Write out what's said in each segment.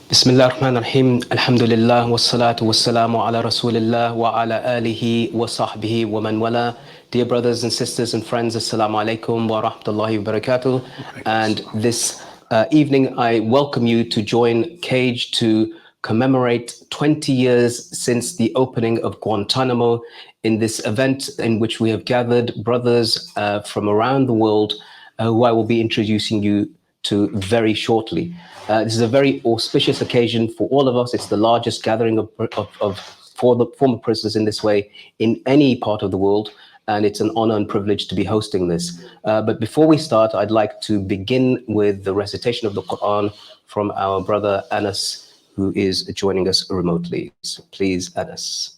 Bismillah ar-Rahman ar-Rahim. Alhamdulillah wassalatu wassalamu ala Rasulillah wa ala alihi wa sahbihi wa man wala. Dear brothers and sisters and friends, Assalamu alaikum wa rahmatullahi wa barakatuh. And this evening I welcome you to join Cage to commemorate 20 years since the opening of Guantanamo in this event in which we have gathered brothers from around the world who I will be introducing you to very shortly. This is a very auspicious occasion for all of us. It's the largest gathering for the former prisoners in this way in any part of the world, and it's an honor and privilege to be hosting this. But before we start, I'd like to begin with the recitation of the Quran from our brother Anas, who is joining us remotely. So please, Anas.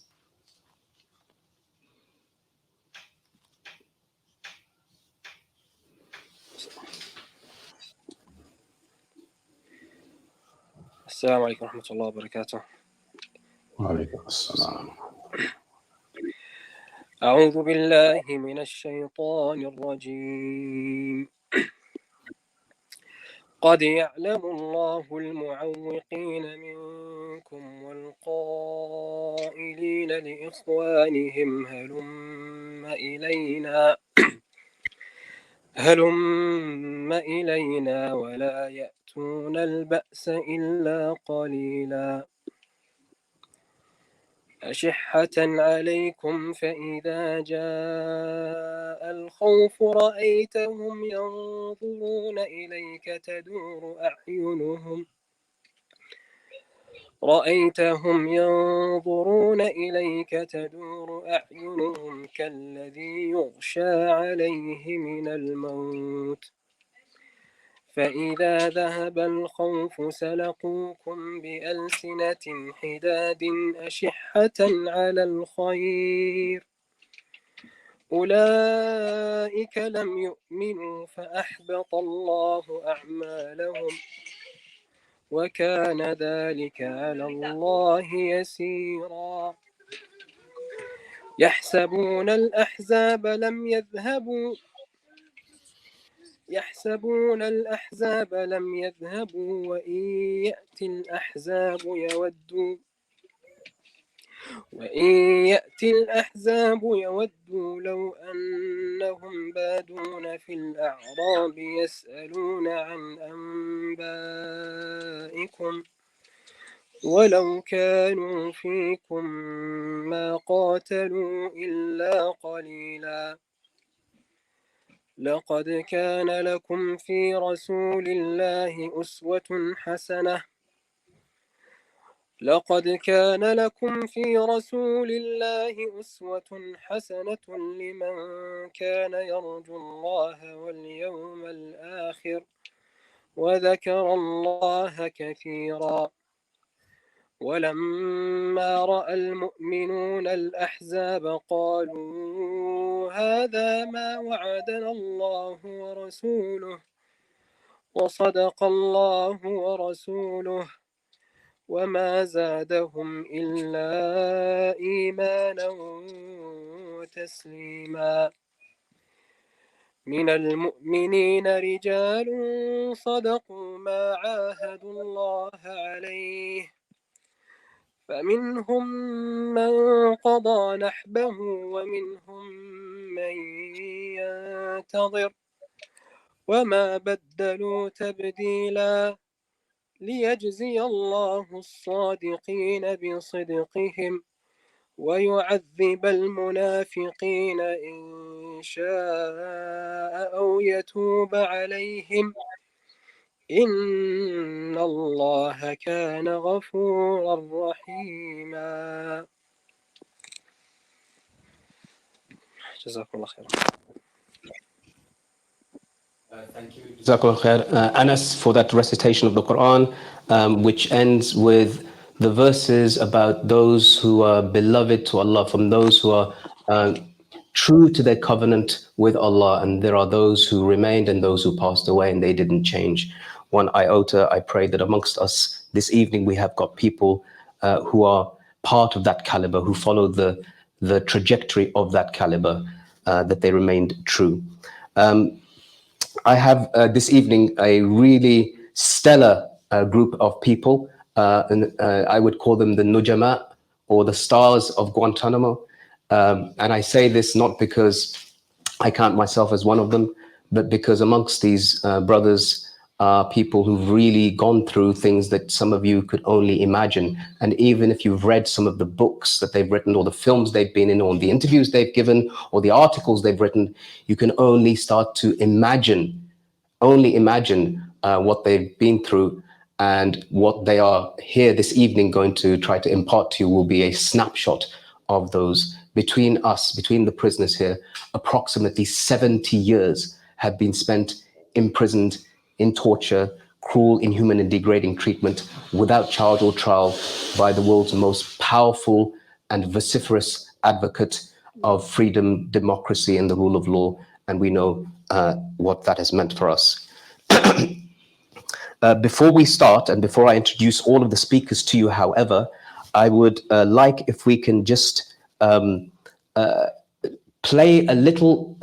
السلام عليكم ورحمة الله وبركاته. وعليكم السلام. أعوذ بالله من الشيطان الرجيم. قد يعلم الله المعوقين منكم والقائلين لإخوانهم هلم إلينا ولا يأتون البأس إلا قليلا أشحة عليكم فإذا جاء الخوف رأيتهم ينظرون إليك تدور أعينهم كالذي يغشى عليه من الموت فإذا ذهب الخوف سلقوكم بألسنة حداد أشحة على الخير أولئك لم يؤمنوا فأحبط الله أعمالهم وكان ذلك على الله يسيرا يحسبون الأحزاب لم يذهبوا وإن يأتي الأحزاب يودوا لو أنهم بادون في الأعراب يسألون عن أنبائكم ولو كانوا فيكم ما قاتلوا إلا قليلا لقد كان لكم في رسول الله أسوة حسنة لمن كان يرجو الله واليوم الآخر وذكر الله كثيرا ولما رأى المؤمنون الأحزاب قالوا هذا ما وعدنا الله ورسوله وصدق الله ورسوله وما زادهم إلا إيمانا وتسليما من المؤمنين رجال صدقوا ما عاهدوا الله عليه فمنهم من قضى نحبه ومنهم من ينتظر وما بدلوا تبديلا ليجزي الله الصادقين بصدقهم ويعذب المنافقين إن شاء أو يتوب عليهم إن الله كان غفورا رحيما. جزاكم الله خيرا. Thank you, Jazakallah khair, Anas, for that recitation of the Quran, which ends with the verses about those who are beloved to Allah, from those who are true to their covenant with Allah, and there are those who remained and those who passed away and they didn't change one iota. I pray that amongst us this evening we have got people who are part of that caliber, who followed the trajectory of that caliber, that they remained true. I have this evening a really stellar group of people I would call them the Nujama, or the stars of Guantanamo. And I say this not because I count myself as one of them, but because amongst these brothers are people who've really gone through things that some of you could only imagine. And even if you've read some of the books that they've written, or the films they've been in, or the interviews they've given, or the articles they've written, you can only start to imagine, what they've been through. And what they are here this evening going to try to impart to you will be a snapshot of those. Between us, between the prisoners here, approximately 70 years have been spent imprisoned in torture, cruel, inhuman, and degrading treatment without charge or trial by the world's most powerful and vociferous advocate of freedom, democracy, and the rule of law. And we know what that has meant for us. Before we start, and before I introduce all of the speakers to you, however, I would like if we can just play a little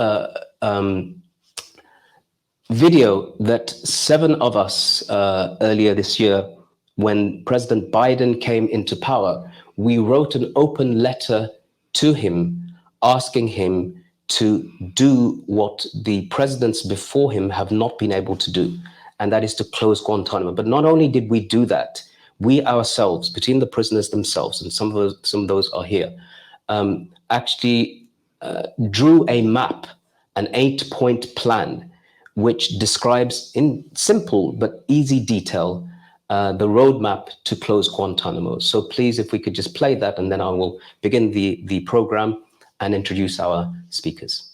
video that 7 of us earlier this year, when President Biden came into power, we wrote an open letter to him asking him to do what the presidents before him have not been able to do, and that is to close Guantanamo. But not only did we do that, we ourselves, between the prisoners themselves, and some of those are here, actually drew a map, an 8-point plan, which describes in simple but easy detail the roadmap to close Guantanamo. So please, if we could just play that, and then I will begin the program and introduce our speakers.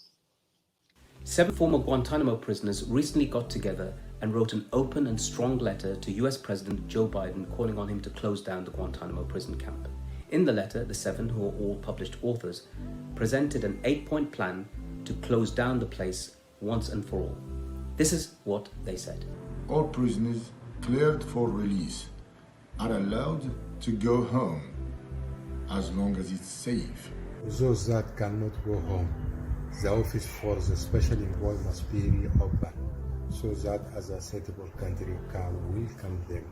7 former Guantanamo prisoners recently got together and wrote an open and strong letter to US President Joe Biden calling on him to close down the Guantanamo prison camp. In the letter, the 7, who are all published authors, presented an 8-point plan to close down the place once and for all. This is what they said. All prisoners cleared for release are allowed to go home as long as it's safe. Those that cannot go home, the office for the special envoy must be reopened so that as a suitable country can welcome them.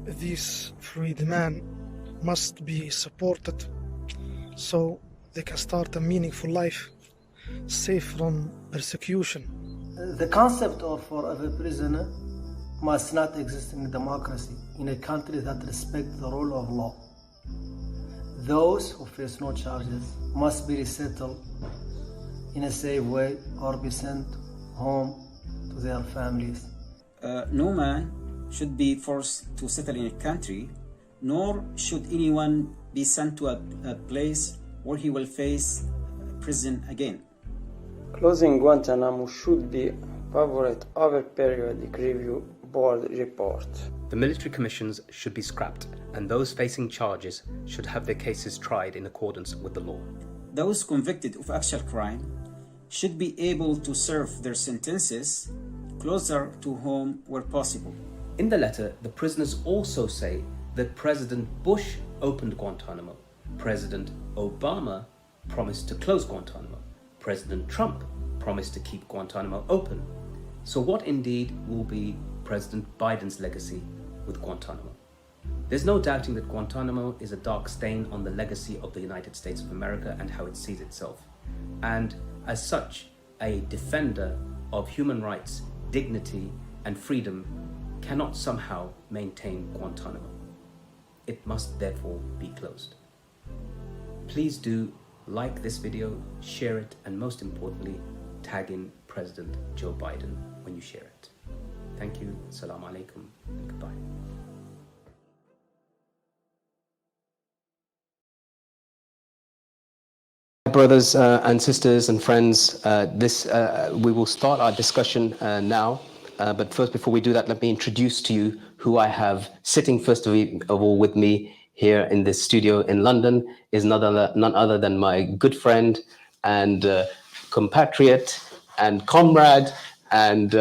These freed men must be supported so they can start a meaningful life, safe from persecution. The concept of forever prisoner must not exist in democracy, in a country that respects the rule of law. Those who face no charges must be resettled in a safe way or be sent home to their families. No man should be forced to settle in a country, nor should anyone be sent to a place where he will face prison again. Closing Guantanamo should be favored over periodic review board report. The military commissions should be scrapped, and those facing charges should have their cases tried in accordance with the law. Those convicted of actual crime should be able to serve their sentences closer to home where possible. In the letter, the prisoners also say that President Bush opened Guantanamo, President Obama promised to close Guantanamo, President Trump promised to keep Guantanamo open. So what indeed will be President Biden's legacy with Guantanamo? There's no doubting that Guantanamo is a dark stain on the legacy of the United States of America and how it sees itself. And as such, a defender of human rights, dignity, and freedom cannot somehow maintain Guantanamo. It must therefore be closed. Please do like this video, share it, and most importantly, tag in President Joe Biden when you share it. Thank you, Assalamu alaikum, and goodbye. Brothers and sisters and friends, we will start our discussion now. But first, before we do that, let me introduce to you who I have sitting first of all with me here in this studio in London is none other than my good friend and compatriot and comrade and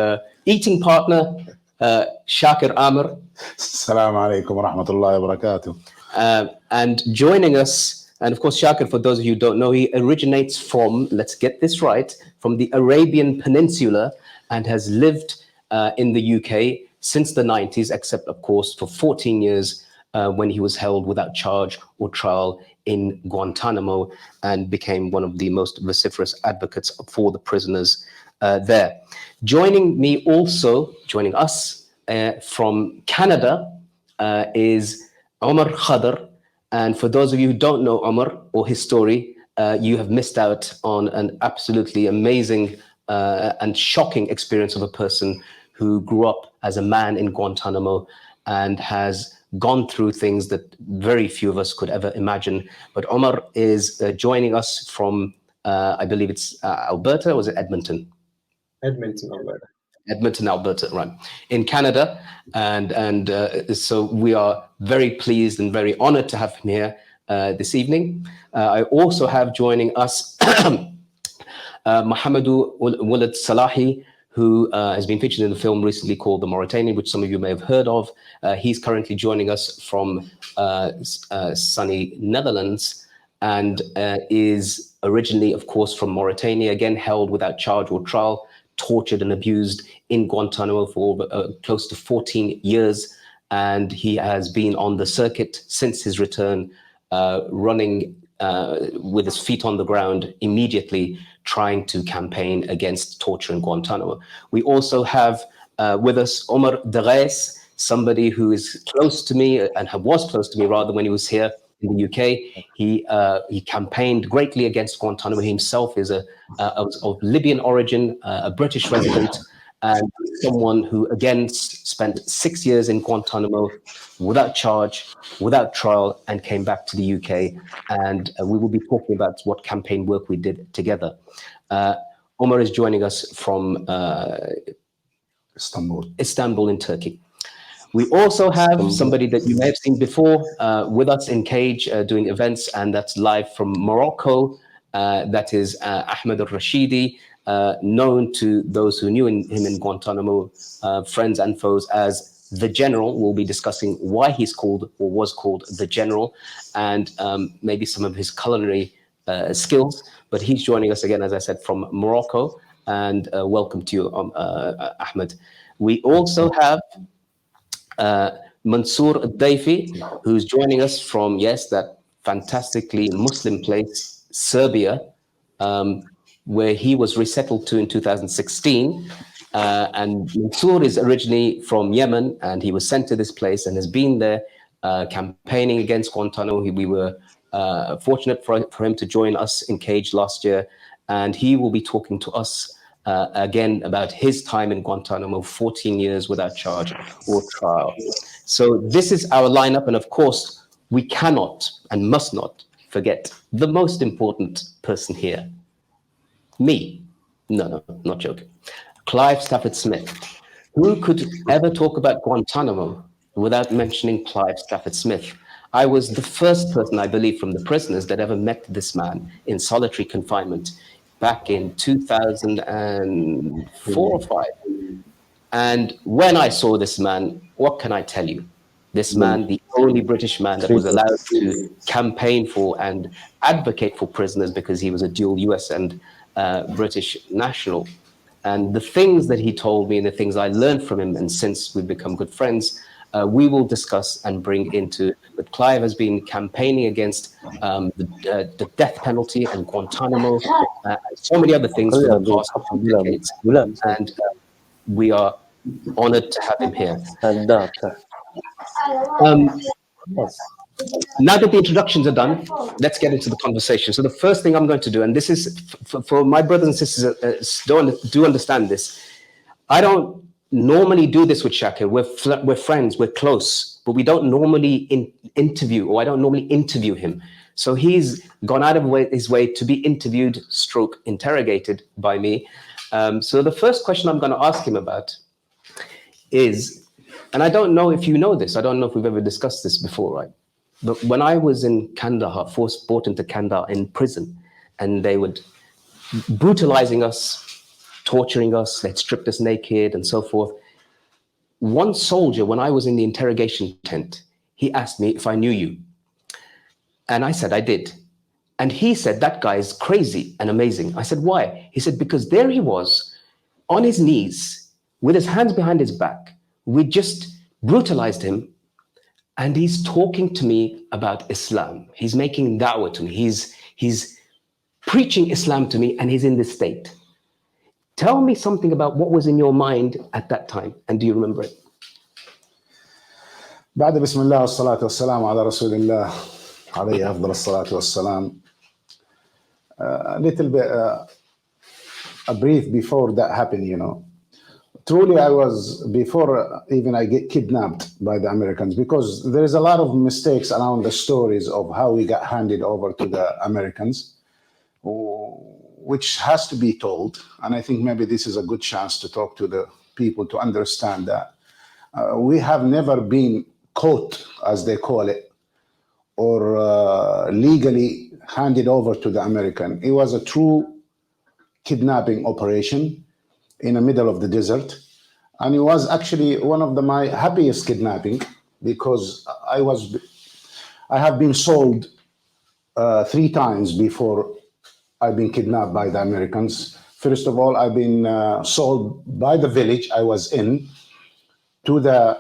eating partner, Shakir Amr. Assalamu alaikum wa rahmatullahi wa barakatuh. And joining us, and of course, Shakir, for those of you who don't know, he originates from, let's get this right, from the Arabian Peninsula and has lived in the UK since the 90s, except, of course, for 14 years when he was held without charge or trial in Guantanamo, and became one of the most vociferous advocates for the prisoners there. Joining us from Canada is Omar Khadr. And for those of you who don't know Omar or his story, you have missed out on an absolutely amazing and shocking experience of a person who grew up as a man in Guantanamo and has gone through things that very few of us could ever imagine. But Omar is joining us from, I believe it's Alberta, or was it Edmonton? Edmonton, Alberta. Edmonton, Alberta, right, in Canada. And so we are very pleased and very honored to have him here this evening. I also have joining us Mohamedou Walid Salahi, who has been featured in the film recently called The Mauritanian, which some of you may have heard of. He's currently joining us from sunny Netherlands, and is originally, of course, from Mauritania, again held without charge or trial, tortured and abused in Guantanamo for close to 14 years. And he has been on the circuit since his return, running with his feet on the ground immediately, trying to campaign against torture in Guantanamo. We also have with us Omar Begg, somebody who is close to me and was close to me rather when he was here in the UK. He campaigned greatly against Guantanamo. He himself is of Libyan origin, a British resident, and someone who again spent 6 years in Guantanamo without charge, without trial, and came back to the UK. And we will be talking about what campaign work we did together. Omar is joining us from Istanbul in Turkey. We also have somebody that you may have seen before with us in Cage doing events, and that's live from Morocco. That is Ahmad Al-Rashidi, known to those who knew him in Guantanamo, friends and foes, as the General. We'll be discussing why he's called or was called the General, and maybe some of his culinary skills. But he's joining us again, as I said, from Morocco. And welcome to you, Ahmed. We also have Mansour Daifi, who's joining us from, yes, that fantastically Muslim place, Serbia, where he was resettled to in 2016. And Mansour is originally from Yemen, and he was sent to this place and has been there campaigning against Guantanamo. We were fortunate for him to join us in Cage last year, and he will be talking to us again about his time in Guantanamo, 14 years without charge or trial. So this is our lineup, and of course, we cannot and must not forget the most important person here. Me. No, not joking. Clive Stafford Smith. Who could ever talk about Guantanamo without mentioning Clive Stafford Smith? I was the first person, I believe, from the prisoners that ever met this man in solitary confinement back in 2004 or 5. And when I saw this man, what can I tell you? This man, the only British man that was allowed to campaign for and advocate for prisoners, because he was a dual US and British national. And the things that he told me and the things I learned from him, and since we've become good friends, we will discuss and bring into. But Clive has been campaigning against the death penalty and Guantanamo, and so many other things for the past decades. And we are honored to have him here. Now that the introductions are done, let's get into the conversation. So the first thing I'm going to do, and this is for my brothers and sisters do understand this, I don't normally do this with Shaka. We're friends, we're close, but we don't normally interview, or I don't normally interview him. So he's gone out of his way to be interviewed / interrogated by me. So the first question I'm going to ask him about is, and I don't know if you know this, I don't know if we've ever discussed this before, right? But when I was in Kandahar, brought into Kandahar in prison, and they would brutalizing us, torturing us, they'd stripped us naked and so forth. One soldier, when I was in the interrogation tent, he asked me if I knew you. And I said, I did. And he said, that guy is crazy and amazing. I said, why? He said, because there he was on his knees with his hands behind his back. We just brutalized him. and he's talking to me about Islam. He's making da'wah to me. He's preaching Islam to me, and he's in this state. Tell me something about what was in your mind at that time, and do you remember it? بعد بسم الله والصلاة والسلام على رسول الله عليه أفضل الصلاة والسلام. A little bit, a brief before that happened, you know. Truly, I was, before even I get kidnapped by the Americans, because there is a lot of mistakes around the stories of how we got handed over to the Americans, which has to be told. And I think maybe this is a good chance to talk to the people to understand that we have never been caught, as they call it, or legally handed over to the American. It was a true kidnapping operation in the middle of the desert. And it was actually one of my happiest kidnapping, because I have been sold 3 times before I've been kidnapped by the Americans. First of all, I've been sold by the village I was in to the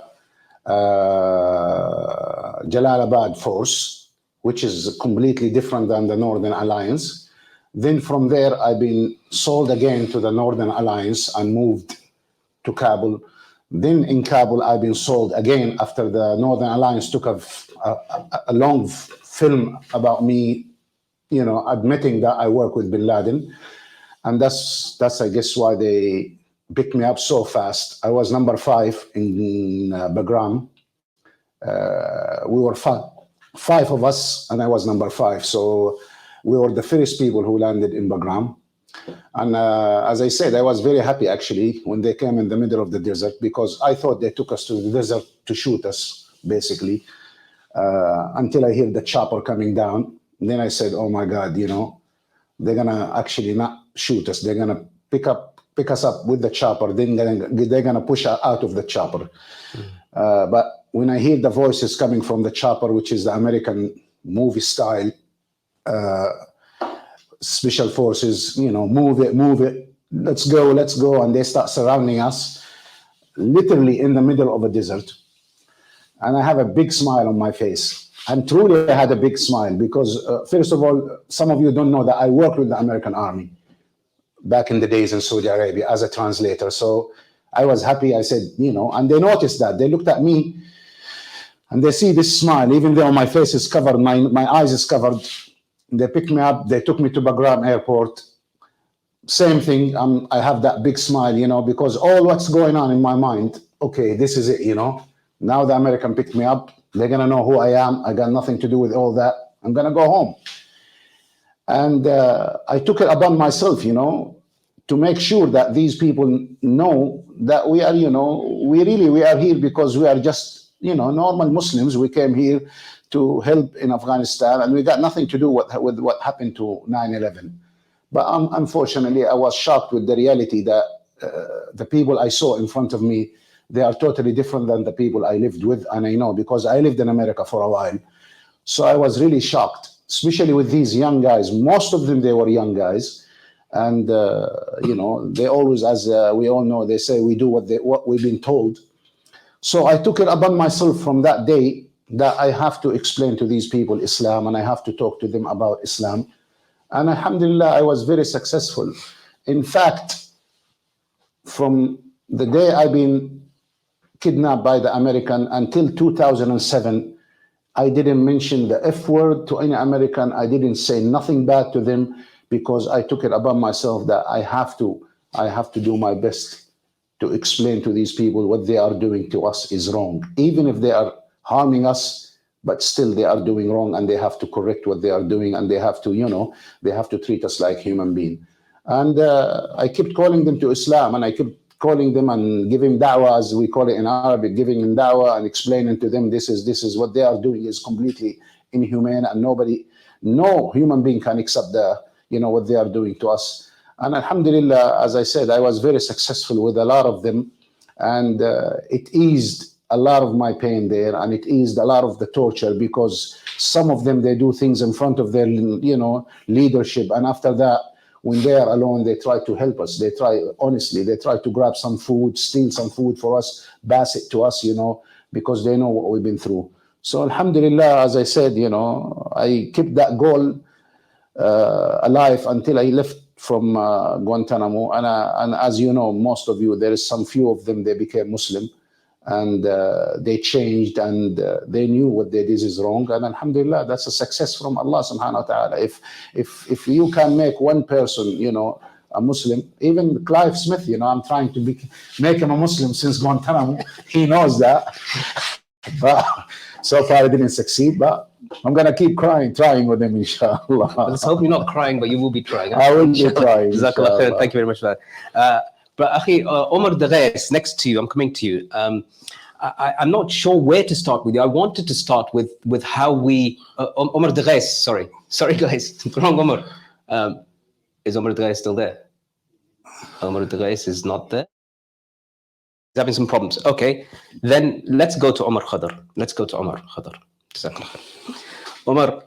Jalalabad force, which is completely different than the Northern Alliance. Then from there, I've been sold again to the Northern Alliance and moved to Kabul. Then in Kabul, I've been sold again after the Northern Alliance took a long film about me, you know, admitting that I work with Bin Laden. And that's I guess, why they picked me up so fast. I was number 5 in Bagram. We were 5 of us, and I was number 5. So we were the first people who landed in Bagram. And as I said, I was very happy, actually, when they came in the middle of the desert, because I thought they took us to the desert to shoot us, basically, until I hear the chopper coming down. And then I said, oh, my God, you know, they're going to actually not shoot us. They're going to pick us up with the chopper. Then they're going to push us out of the chopper. But when I hear the voices coming from the chopper, which is the American movie style, special forces, you know, move it, let's go. And they start surrounding us, literally in the middle of a desert. And I have a big smile on my face. And truly, I had a big smile because, first of all, some of you don't know that I worked with the American Army back in the days in Saudi Arabia as a translator. So I was happy. I said, you know, and they noticed that. They looked at me and they see this smile, even though my face is covered, my eyes is covered. They picked me up. They took me to Bagram airport. Same thing. I have that big smile, you know, because all what's going on in my mind, okay, this is it, you know. Now the American picked me up. They're going to know who I am. I got nothing to do with all that. I'm going to go home. And I took it upon myself, you know, to make sure that these people know that we are, you know, we are here because we are just, you know, normal Muslims. We came here to help in Afghanistan, and we got nothing to do with what happened to 9/11. But unfortunately, I was shocked with the reality that the people I saw in front of me, they are totally different than the people I lived with. And I know because I lived in America for a while. So I was really shocked, especially with these young guys. Most of them, they were young guys. And, you know, they always, as we all know, they say we do what we've been told. So I took it upon myself from that day that I have to explain to these people Islam, and I have to talk to them about Islam. And alhamdulillah, I was very successful. In fact, from the day I've been kidnapped by the American until 2007, I didn't mention the F word to any American. I didn't say nothing bad to them because I took it upon myself that I have to do my best to explain to these people what they are doing to us is wrong. Even if they are harming us, but still they are doing wrong, and they have to correct what they are doing, and they have to, you know, they have to treat us like human beings. And I kept calling them to Islam, and I kept calling them and giving da'wah, as we call it in Arabic, giving them da'wah and explaining to them this is what they are doing is completely inhumane, and no human being can accept what they are doing to us. And alhamdulillah, as I said, I was very successful with a lot of them, and it eased a lot of my pain there, and it eased a lot of the torture, because some of them, they do things in front of their, leadership, and after that, when they are alone, they try to help us. They try to grab some food, steal some food for us, pass it to us, because they know what we've been through. So alhamdulillah, as I said, I kept that goal alive until I left from Guantanamo. And as you know, most of you, there is some few of them, they became Muslim, and they changed, and they knew what they did is wrong. And alhamdulillah, that's a success from Allah subhanahu wa ta'ala. If you can make one person, a Muslim, even Clive Smith, I'm trying to make him a Muslim since Guantanamo. He knows that. But so far I didn't succeed, but I'm gonna keep trying with him, inshallah. Let's hope you're not crying, but you will be trying. I will be trying. Jazakallah khair. Thank you very much for that. But Akhi, Omar Daghes, next to you, I'm coming to you. I'm not sure where to start with you. I wanted to start with how we Omar Daghes, sorry guys, wrong Omar. Is Omar Daghes still there? Omar Daghes is not there. He's having some problems. Okay, then let's go to Omar Khadr. Omar,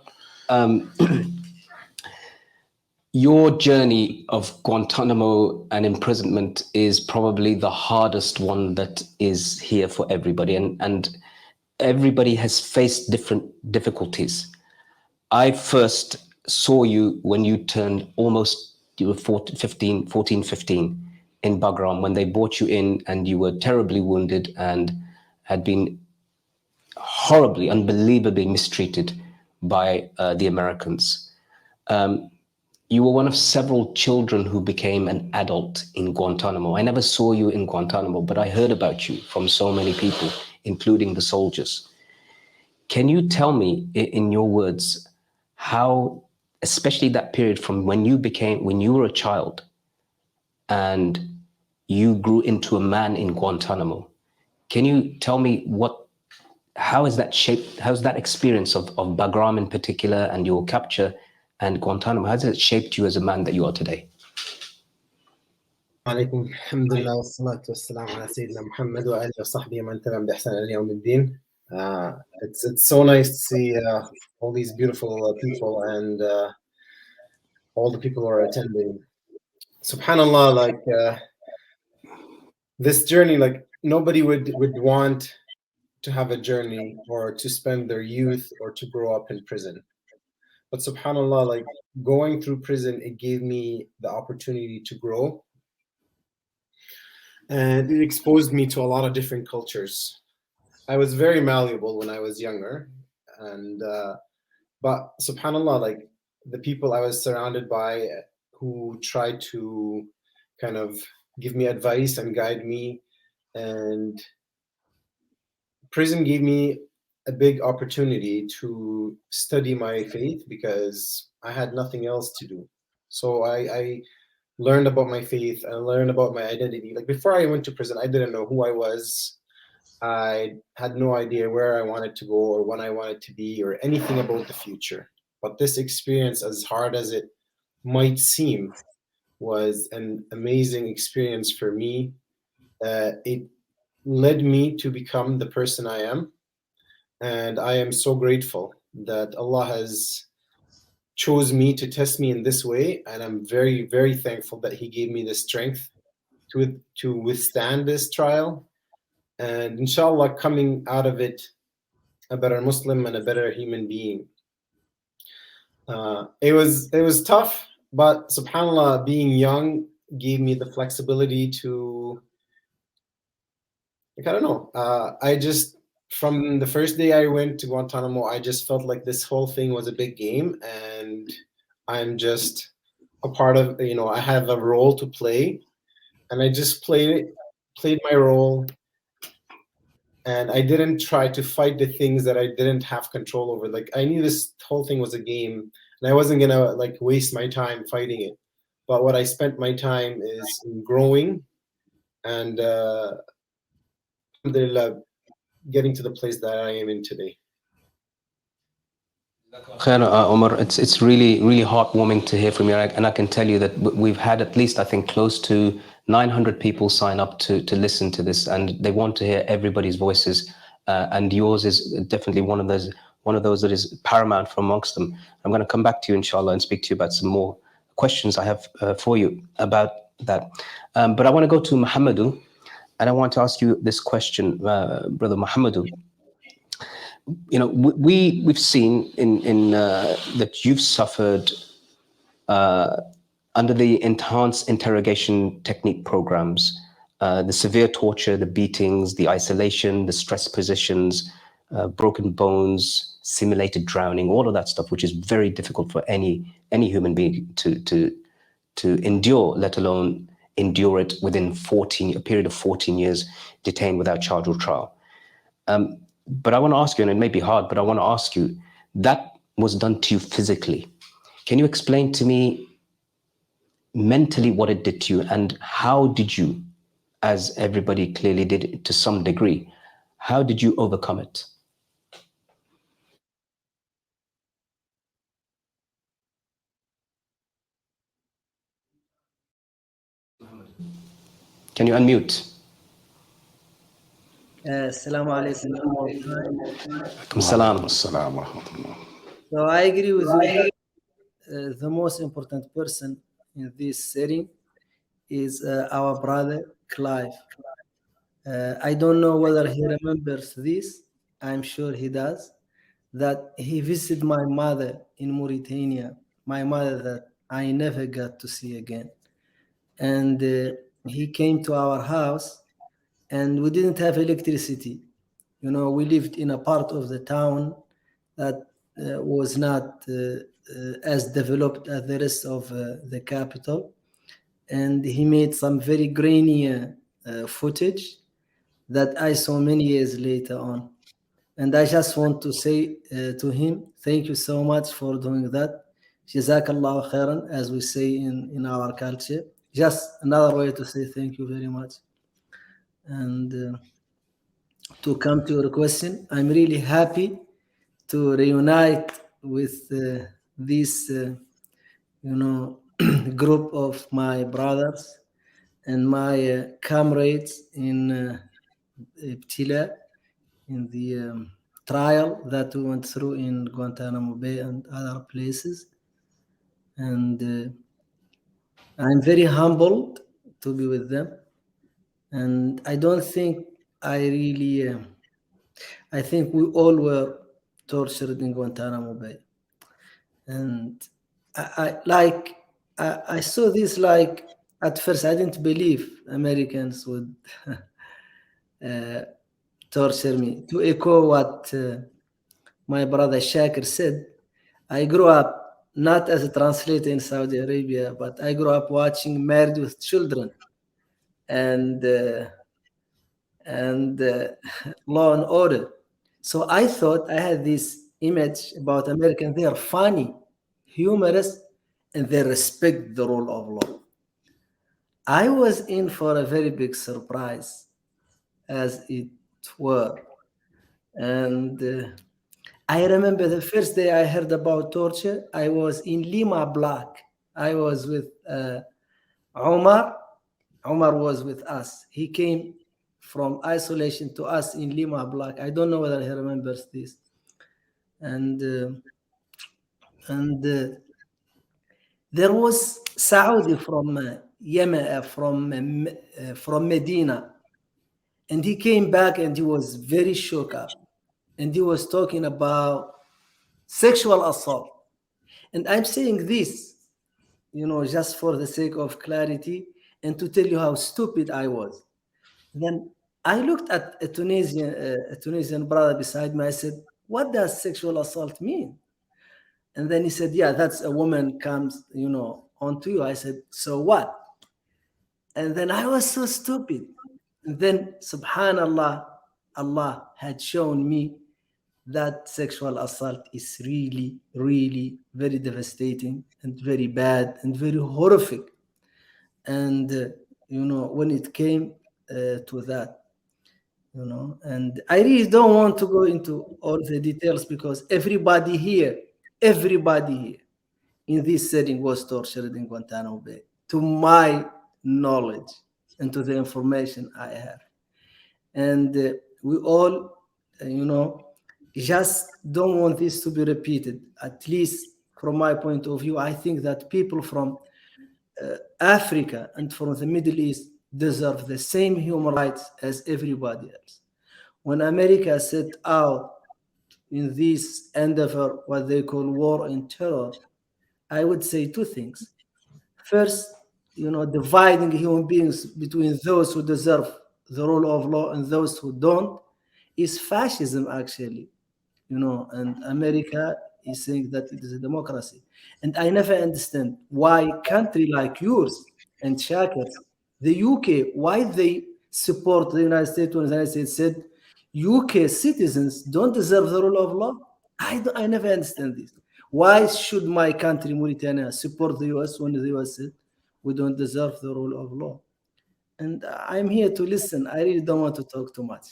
your journey of Guantanamo and imprisonment is probably the hardest one that is here for everybody, and everybody has faced different difficulties. I first saw you when you turned almost, you were 14, 15 in Bagram, when they brought you in and you were terribly wounded and had been horribly, unbelievably mistreated by the Americans. You were one of several children who became an adult in Guantanamo. I never saw you in Guantanamo, but I heard about you from so many people, including the soldiers. Can you tell me, in your words, how, especially that period from when you were a child and you grew into a man in Guantanamo, can you tell me how has that experience of Bagram in particular and your capture and Guantanamo, how has it shaped you as a man that you are today? عليكم الحمد لله والصلاة والسلام على سيدنا محمد وآله وصحبه ومن تبعهم بإحسان إلى يوم الدين. It's so nice to see all these beautiful people and all the people who are attending. Subhanallah, like this journey, like nobody would want to have a journey or to spend their youth or to grow up in prison. But subhanallah, like going through prison, it gave me the opportunity to grow. And it exposed me to a lot of different cultures. I was very malleable when I was younger. And but subhanallah, like the people I was surrounded by who tried to kind of give me advice and guide me, and prison gave me a big opportunity to study my faith because I had nothing else to do. So I learned about my faith, I learned about my identity. Like before I went to prison, I didn't know who I was. I had no idea where I wanted to go or what I wanted to be or anything about the future. But this experience, as hard as it might seem, was an amazing experience for me. It led me to become the person I am. And I am so grateful that Allah has chose me to test me in this way. And I'm very, very thankful that He gave me the strength to withstand this trial. And inshallah, coming out of it a better Muslim and a better human being. It was tough, but subhanallah, being young gave me the flexibility to, like, I don't know, I just, from the first day I went to Guantanamo, I just felt like this whole thing was a big game and I'm just a part of, I have a role to play, and I just played my role, and I didn't try to fight the things that I didn't have control over. Like I knew this whole thing was a game and I wasn't gonna like waste my time fighting it. But what I spent my time is in growing and alhamdulillah, getting to the place that I am in today. Omar, it's really, really heartwarming to hear from you, and I can tell you that we've had at least, I think, close to 900 people sign up to listen to this, and they want to hear everybody's voices, and yours is definitely one of those that is paramount from amongst them. I'm going to come back to you, inshallah, and speak to you about some more questions I have for you about that. But I want to go to Muhammadu, and I want to ask you this question, Brother Muhammadu. you know, we've seen in that you've suffered under the enhanced interrogation technique programs, the severe torture, the beatings, the isolation, the stress positions, broken bones, simulated drowning, all of that stuff, which is very difficult for any human being to endure, let alone endure it within a period of 14 years detained without charge or trial. But I want to ask you, and it may be hard, but I want to ask you, that was done to you physically. Can you explain to me mentally what it did to you, and how did you, as everybody clearly did to some degree, how did you overcome it? Can you unmute? Assalamu alaikum one more time. Salam. So I agree with you that the most important person in this setting is our brother Clive. I don't know whether he remembers this. I'm sure he does. That he visited my mother in Mauritania, my mother that I never got to see again. And he came to our house, and we didn't have electricity. You know, we lived in a part of the town that was not as developed as the rest of the capital. And he made some very grainy footage that I saw many years later on. And I just want to say to him, thank you so much for doing that. Jazakallah khairan, as we say in our culture. Just another way to say thank you very much. And to come to your question, I'm really happy to reunite with this, group of my brothers and my comrades in Ibtila, in the trial that we went through in Guantanamo Bay and other places. And I'm very humbled to be with them. And I don't think I really, I think we all were tortured in Guantanamo Bay. And I saw this, like, at first I didn't believe Americans would torture me. To echo what my brother Shakir said, I grew up not as a translator in Saudi Arabia, but I grew up watching Married with Children and Law and Order. So I thought I had this image about Americans. They are funny, humorous, and they respect the rule of law. I was in for a very big surprise, as it were. And I remember the first day I heard about torture, I was in Lima Block. I was with Omar. Omar was with us. He came from isolation to us in Lima Block. I don't know whether he remembers this. And there was Saudi from Yemen, from Medina, and he came back and he was very shocked up, and he was talking about sexual assault. And I'm saying this, just for the sake of clarity and to tell you how stupid I was. Then I looked at a Tunisian brother beside me. I said, "What does sexual assault mean?" And then he said, "Yeah, that's a woman comes, onto you." I said, "So what?" And then I was so stupid. And then, subhanallah, Allah had shown me that sexual assault is really, really very devastating and very bad and very horrific. And, when it came to that, and I really don't want to go into all the details because everybody here in this setting was tortured in Guantanamo Bay, to my knowledge and to the information I have. And we all, just don't want this to be repeated. At least from my point of view, I think that people from Africa and from the Middle East deserve the same human rights as everybody else. When America set out in this endeavor, what they call war and terror, I would say two things. First, dividing human beings between those who deserve the rule of law and those who don't is fascism, actually. And America is saying that it is a democracy. And I never understand why country like yours and Shakers, the UK, why they support the United States when the United States said UK citizens don't deserve the rule of law. I never understand this. Why should my country, Mauritania, support the US when the US said we don't deserve the rule of law? And I'm here to listen. I really don't want to talk too much.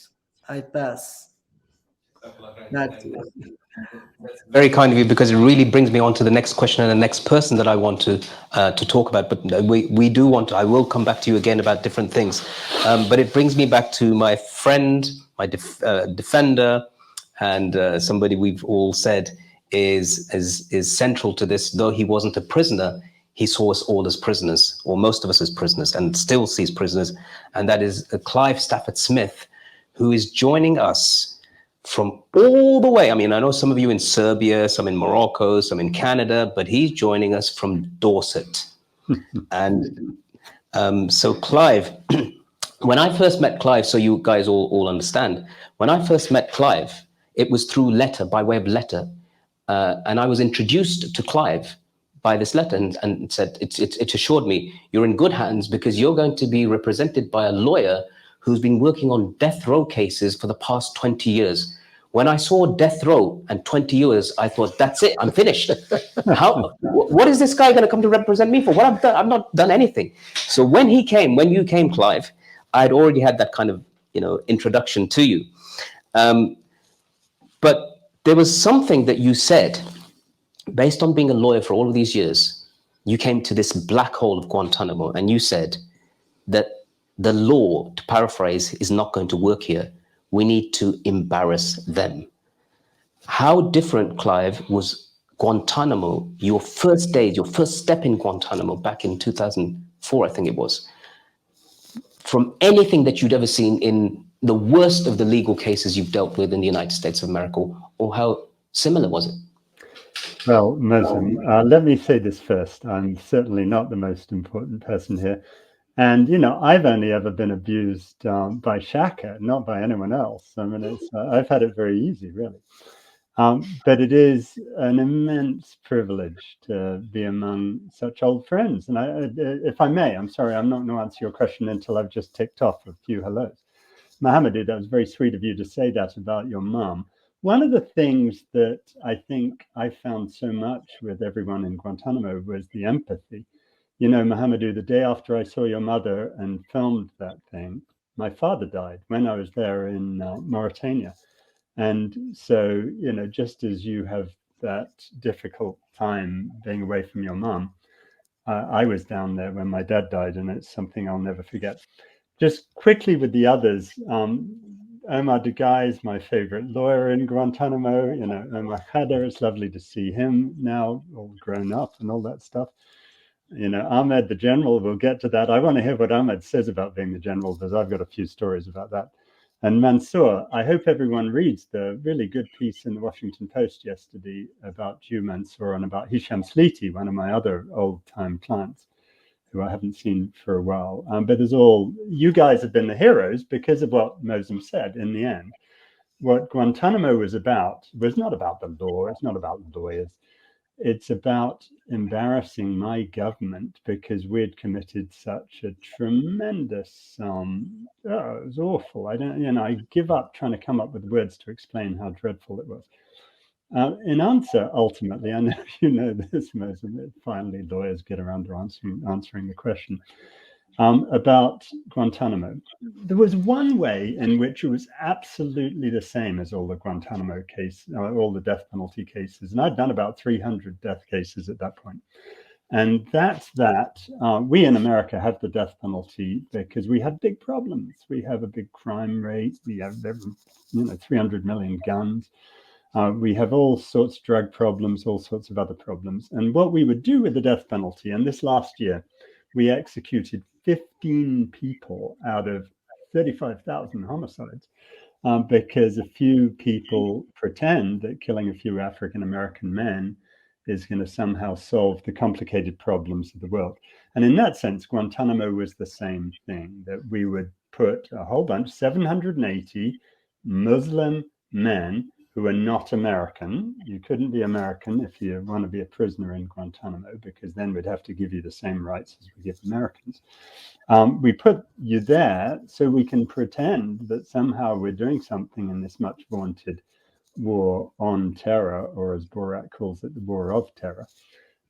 I pass. Back to you. Very kind of you, because it really brings me on to the next question and the next person that I want to talk about. But we do want to. I will come back to you again about different things. But it brings me back to my friend, my defender, and somebody we've all said is central to this. Though he wasn't a prisoner, he saw us all as prisoners, or most of us as prisoners, and still sees prisoners. And that is Clive Stafford Smith, who is joining us from all the way. I mean, I know some of you in Serbia, some in Morocco, some in Canada, but he's joining us from Dorset. And so Clive, when I first met Clive, so you guys all understand, when I first met Clive, it was through letter, by way of letter. And I was introduced to Clive by this letter and said, it assured me, you're in good hands because you're going to be represented by a lawyer who's been working on death row cases for the past 20 years. When I saw death row and 20 years, I thought, that's it, I'm finished. What is this guy going to come to represent me for? What I've done, I've not done anything. So when you came, Clive, I'd already had that kind of, introduction to you. But there was something that you said, based on being a lawyer for all of these years, you came to this black hole of Guantanamo, and you said that the law, to paraphrase, is not going to work here. We need to embarrass them. How different, Clive, was Guantanamo, your first days, your first step in Guantanamo back in 2004, I think it was, from anything that you'd ever seen in the worst of the legal cases you've dealt with in the United States of America, or how similar was it? Well, Moazzam, let me say this first. I'm certainly not the most important person here. And, I've only ever been abused by Shaka, not by anyone else. I mean, I've had it very easy, really. But it is an immense privilege to be among such old friends. And if I may, I'm sorry, I'm not going to answer your question until I've just ticked off a few hellos. Mohammed, that was very sweet of you to say that about your mum. One of the things that I think I found so much with everyone in Guantanamo was the empathy. Mohamedou, the day after I saw your mother and filmed that thing, my father died when I was there in Mauritania. And so, just as you have that difficult time being away from your mum, I was down there when my dad died, and it's something I'll never forget. Just quickly with the others, Ahmad is my favorite lawyer in Guantanamo. Omar Khader, it's lovely to see him now all grown up and all that stuff. Ahmed, the general, we'll get to that. I want to hear what Ahmed says about being the general, because I've got a few stories about that. And Mansour, I hope everyone reads the really good piece in the Washington Post yesterday about you, Mansour, and about Hisham Sliti, one of my other old-time clients, who I haven't seen for a while. But you guys have been the heroes because of what Moazzam said in the end. What Guantanamo was not about the law, it's not about lawyers. It's about embarrassing my government because we'd committed such a tremendous, it was awful. I give up trying to come up with words to explain how dreadful it was. In answer, ultimately, I know you know this, Moazzam, finally lawyers get around to answering the question about Guantanamo. There was one way in which it was absolutely the same as all the Guantanamo case, all the death penalty cases. And I'd done about 300 death cases at that point. And that's that we in America have the death penalty because we have big problems. We have a big crime rate. We have 300 million guns. We have all sorts of drug problems, all sorts of other problems. And what we would do with the death penalty, and this last year, we executed 15 people out of 35,000 homicides. because a few people pretend that killing a few African American men is going to somehow solve the complicated problems of the world. And in that sense, Guantanamo was the same thing, that we would put a whole bunch, 780 Muslim men who are not American. You couldn't be American if you want to be a prisoner in Guantanamo, because then we'd have to give you the same rights as we give Americans. We put you there so we can pretend that somehow we're doing something in this much vaunted war on terror, or as Borat calls it, the war of terror.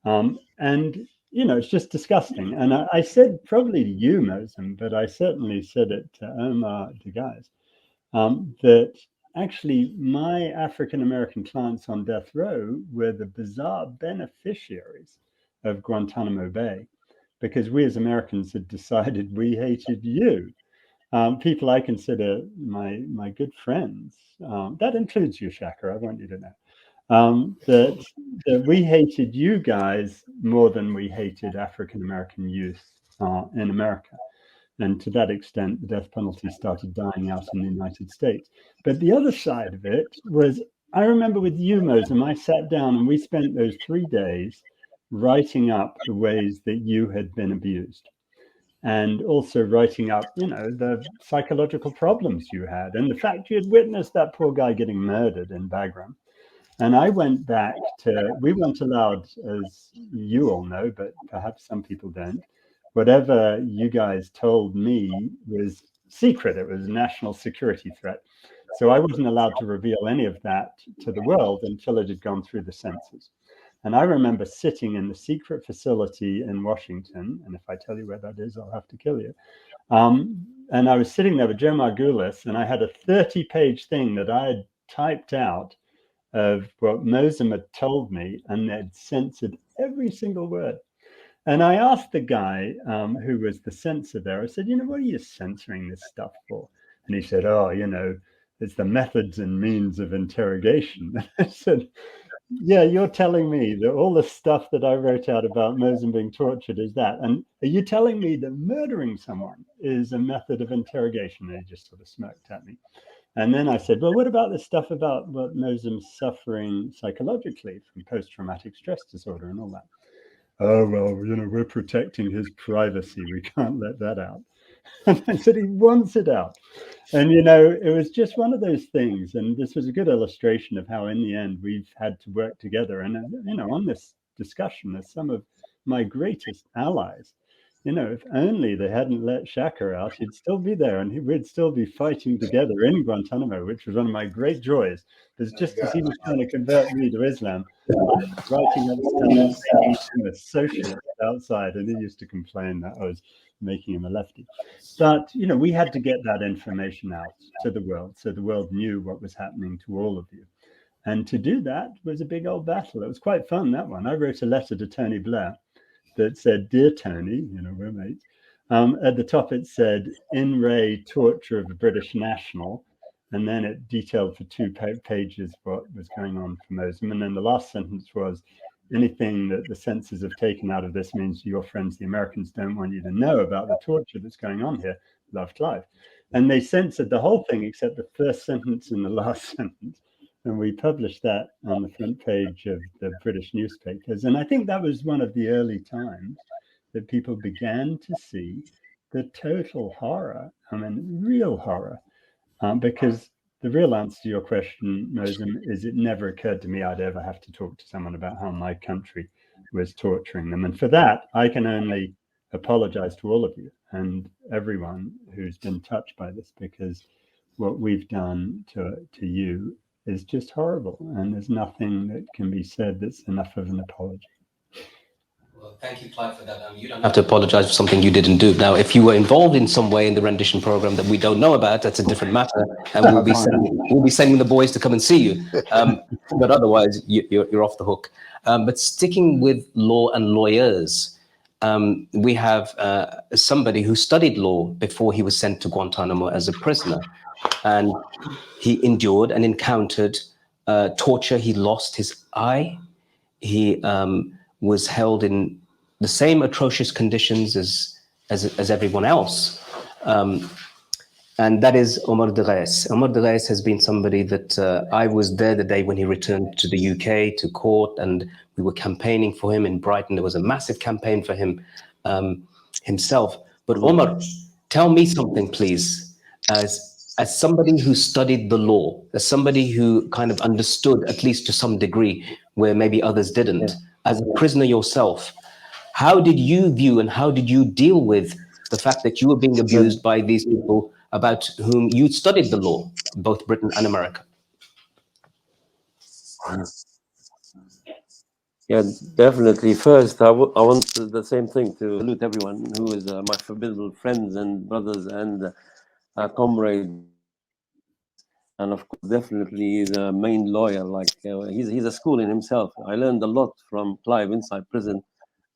And, you know, it's just disgusting. And I said probably to you, Moazzam, but I certainly said it to Omar, the guys, that actually my African-American clients on death row were the bizarre beneficiaries of Guantanamo Bay, because we as Americans had decided we hated you. People I consider my good friends, that includes you, Shaka, I want you to know, that we hated you guys more than we hated African-American youth in America. And to that extent, the death penalty started dying out in the United States. But the other side of it was, I remember with you, Moazzam, I sat down and we spent those 3 days writing up the ways that you had been abused, and also writing up, you know, the psychological problems you had, and the fact you had witnessed that poor guy getting murdered in Bagram. And I went back to, we weren't allowed, as you all know, but perhaps some people don't, whatever you guys told me was secret. It was a national security threat. So I wasn't allowed to reveal any of that to the world until it had gone through the censors. And I remember sitting in the secret facility in Washington, and if I tell you where that is, I'll have to kill you. And I was sitting there with Joe Margulis, and I had a 30-page thing that I had typed out of what Moazzam had told me, and they'd censored every single word. And I asked the guy who was the censor there, I said, you know, what are you censoring this stuff for? And he said, oh, you know, it's the methods and means of interrogation. I said, yeah, you're telling me that all the stuff that I wrote out about Moazzam being tortured is that. And are you telling me that murdering someone is a method of interrogation? And he just sort of smirked at me. And then I said, well, what about this stuff about what Moazzam's suffering psychologically from post-traumatic stress disorder and all that? Oh, well, you know, we're protecting his privacy. We can't let that out. And I said, he wants it out. And, you know, it was just one of those things. And this was a good illustration of how, in the end, we've had to work together. And, you know, on this discussion, as some of my greatest allies, you know, if only they hadn't let Shaka out, he'd still be there and we'd still be fighting together in Guantanamo, which was one of my great joys. Because just as he was trying to convert me to Islam, I was writing up stuff, a socialist outside, and he used to complain that I was making him a lefty. But, you know, we had to get that information out to the world, so the world knew what was happening to all of you. And to do that was a big old battle. It was quite fun, that one. I wrote a letter to Tony Blair that said, dear Tony, you know, we're mates. At the top it said, in re torture of a British national. And then it detailed for 2 pages what was going on for Moazzam. And then the last sentence was, anything that the censors have taken out of this means your friends, the Americans, don't want you to know about the torture that's going on here. Love, Clive. And they censored the whole thing except the first sentence and the last sentence. And we published that on the front page of the British newspapers. And I think that was one of the early times that people began to see the total horror, I mean, real horror. Because the real answer to your question, Moazzam, is it never occurred to me I'd ever have to talk to someone about how my country was torturing them. And for that, I can only apologize to all of you and everyone who's been touched by this, because what we've done to you is just horrible. And there's nothing that can be said that's enough of an apology. Well, thank you, Clive, for that. You don't have to apologize for something you didn't do. Now, if you were involved in some way in the rendition program that we don't know about, that's a different matter, and we'll be sending the boys to come and see you. But otherwise, you're off the hook. But sticking with law and lawyers, we have somebody who studied law before he was sent to Guantanamo as a prisoner, and he endured and encountered torture. He lost his eye. He was held in the same atrocious conditions as everyone else. and that is Omar Drais. Omar Drais has been somebody that I was there the day when he returned to the UK to court, and we were campaigning for him in Brighton. There was a massive campaign for him himself. But Omar, tell me something, please, as somebody who studied the law, as somebody who kind of understood, at least to some degree, where maybe others didn't, as a prisoner yourself, how did you view and how did you deal with the fact that you were being abused by these people about whom you studied the law, both Britain and America? Yeah, definitely. First, I want the same thing to salute everyone who is my formidable friends and brothers and comrades, and of course, definitely the main lawyer. Like he's a school in himself. I learned a lot from Clive inside prison,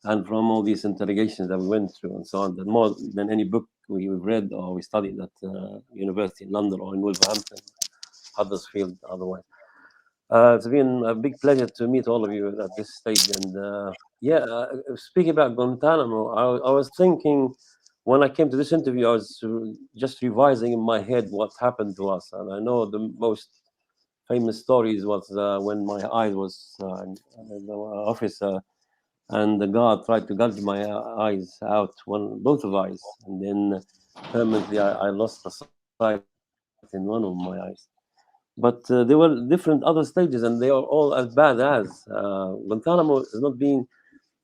and from all these interrogations that we went through and so on. That more than any book we've read or we studied at university in London or in Wolverhampton, Huddersfield, otherwise. It's been a big pleasure to meet all of you at this stage. And speaking about Guantanamo, I was thinking when I came to this interview, I was just revising in my head what happened to us. And I know the most famous stories was when my eye was the officer and the guard tried to gouge my eyes out, both of eyes. And then permanently I lost the sight in one of my eyes. But there were different other stages, and they are all as bad as Guantanamo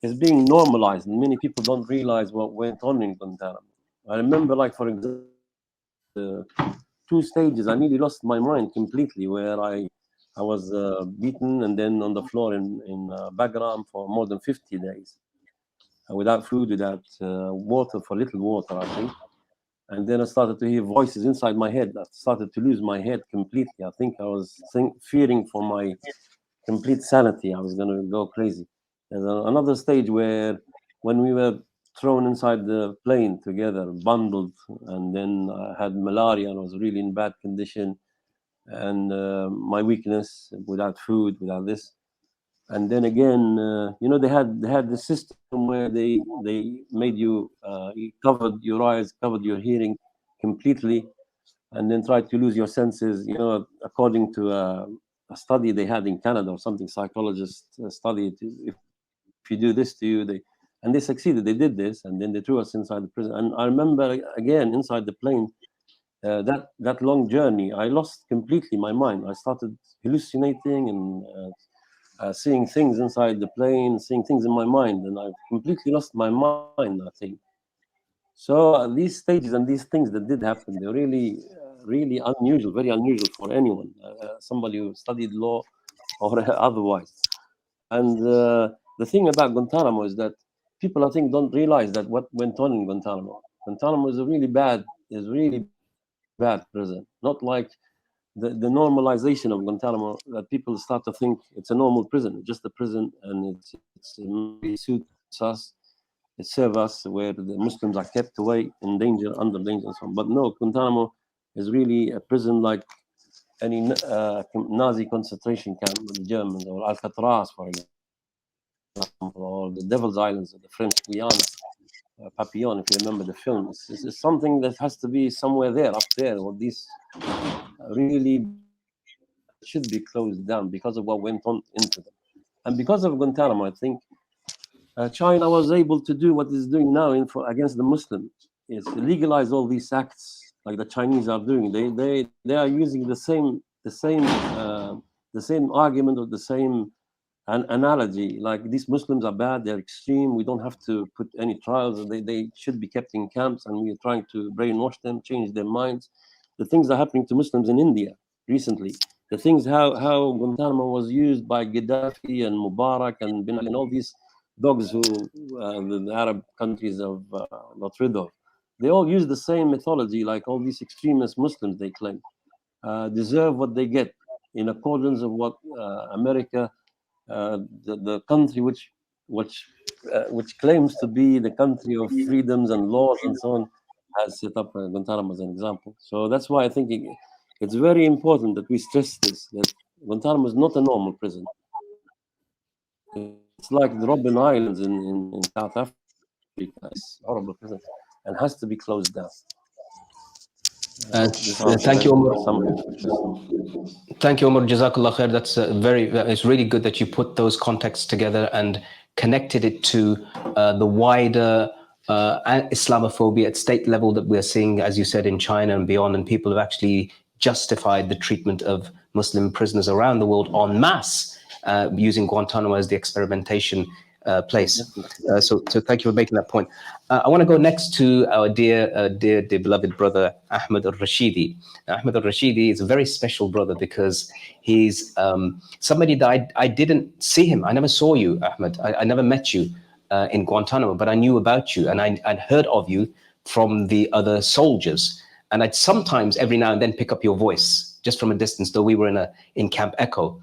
is being normalized, and many people don't realize what went on in Guantanamo. I remember, like for example, two stages. I nearly lost my mind completely, where I was beaten and then on the floor in Bagram for more than 50 days, without food, without water, for little water, I think. And then I started to hear voices inside my head. I started to lose my head completely. I think I was fearing for my complete sanity. I was going to go crazy. There's another stage where when we were thrown inside the plane together, bundled, and then I had malaria and I was really in bad condition, and my weakness, without food, without this. And then again, they had the system where they made you covered your eyes, covered your hearing completely, and then tried to lose your senses. According to a study they had in Canada or something, psychologists studied if you do this to you, and they succeeded. They did this, and then they threw us inside the prison. And I remember again inside the plane. That long journey, I lost completely my mind. I started hallucinating and seeing things inside the plane, seeing things in my mind, and I've completely lost my mind, I think. So these stages and these things that did happen, they're really, really unusual, very unusual for anyone, somebody who studied law or otherwise. And the thing about Guantanamo is that people, I think, don't realize that what went on in Guantanamo. Guantanamo is really bad prison, not like the normalization of Guantanamo, that people start to think it's a normal prison, just a prison, and it suits us, it serves us, where the Muslims are kept away in danger, under danger, and so on. But no, Guantanamo is really a prison like any Nazi concentration camp with the Germans, or Alcatraz, for example, or the Devil's Islands of the French Guiana. Papillon, if you remember the film, it's something that has to be somewhere there, up there, or these really should be closed down because of what went on into them. And because of Guantanamo, I think China was able to do what it's doing now against the Muslims, is legalize all these acts like the Chinese are doing. They are using the same argument, or the same analogy, like these Muslims are bad, they're extreme, we don't have to put any trials, they should be kept in camps, and we are trying to brainwash them, change their minds. The things are happening to Muslims in India recently. The things how Guantanamo was used by Gaddafi and Mubarak and Bin Ali and all these dogs who the Arab countries have got rid of. They all use the same methodology, like all these extremist Muslims they claim deserve what they get in accordance of what America, the country which claims to be the country of freedoms and laws and so on, has set up Guantanamo as an example. So that's why I think it's very important that we stress this, that Guantanamo is not a normal prison. It's like the Robben Islands in South Africa. It's a horrible prison and has to be closed down. Thank you, Omar. Thank you, Omar. Jazakallah khair. That's it's really good that you put those contexts together and connected it to the wider Islamophobia at state level that we're seeing, as you said, in China and beyond. And people have actually justified the treatment of Muslim prisoners around the world en masse, using Guantanamo as the experimentation place. So thank you for making that point. I want to go next to our dear beloved brother Ahmad Al-Rashidi. Ahmad Al-Rashidi is a very special brother because he's somebody that I didn't see him. I never saw you, Ahmad. I never met you in Guantanamo, but I knew about you and I'd heard of you from the other soldiers. And I'd sometimes, every now and then, pick up your voice just from a distance, though we were in Camp Echo.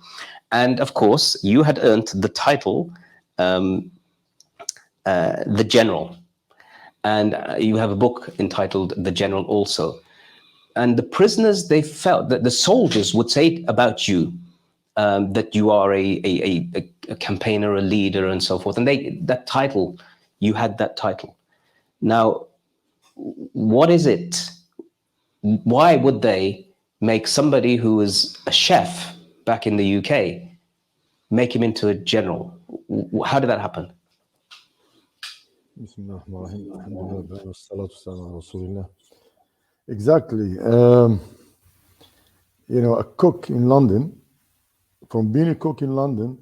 And of course, you had earned the title The General. And you have a book entitled The General also. And the prisoners, they felt that the soldiers would say about you that you are a campaigner, a leader, and so forth. And that title, you had that title. Now, what is it? Why would they make somebody who was a chef back in the UK, make him into a general? How did that happen? Exactly. A cook in London, from being a cook in London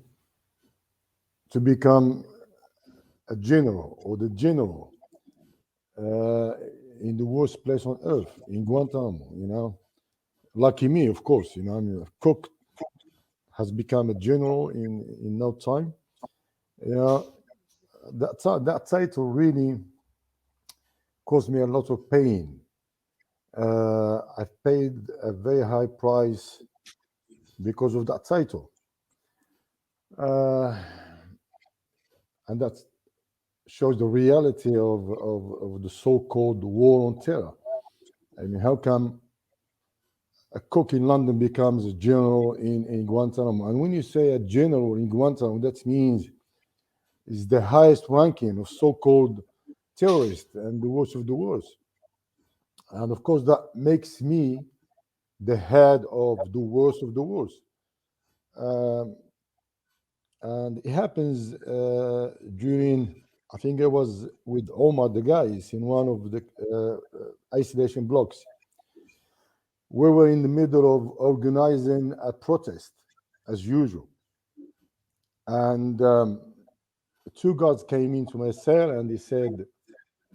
to become a general or the general in the worst place on earth, in Guantanamo, Lucky me, of course, I mean, a cook has become a general in no time. That title really caused me a lot of pain. I paid a very high price because of that title. And that shows the reality of the so-called war on terror. I mean, how come a cook in London becomes a general in Guantanamo? And when you say a general in Guantanamo, that means is the highest ranking of so-called terrorists and the worst of the worst. And of course, that makes me the head of the worst of the worst. And it happens during, I think I was with Ahmad, the guys, in one of the isolation blocks. We were in the middle of organizing a protest, as usual. And two guards came into my cell and they said,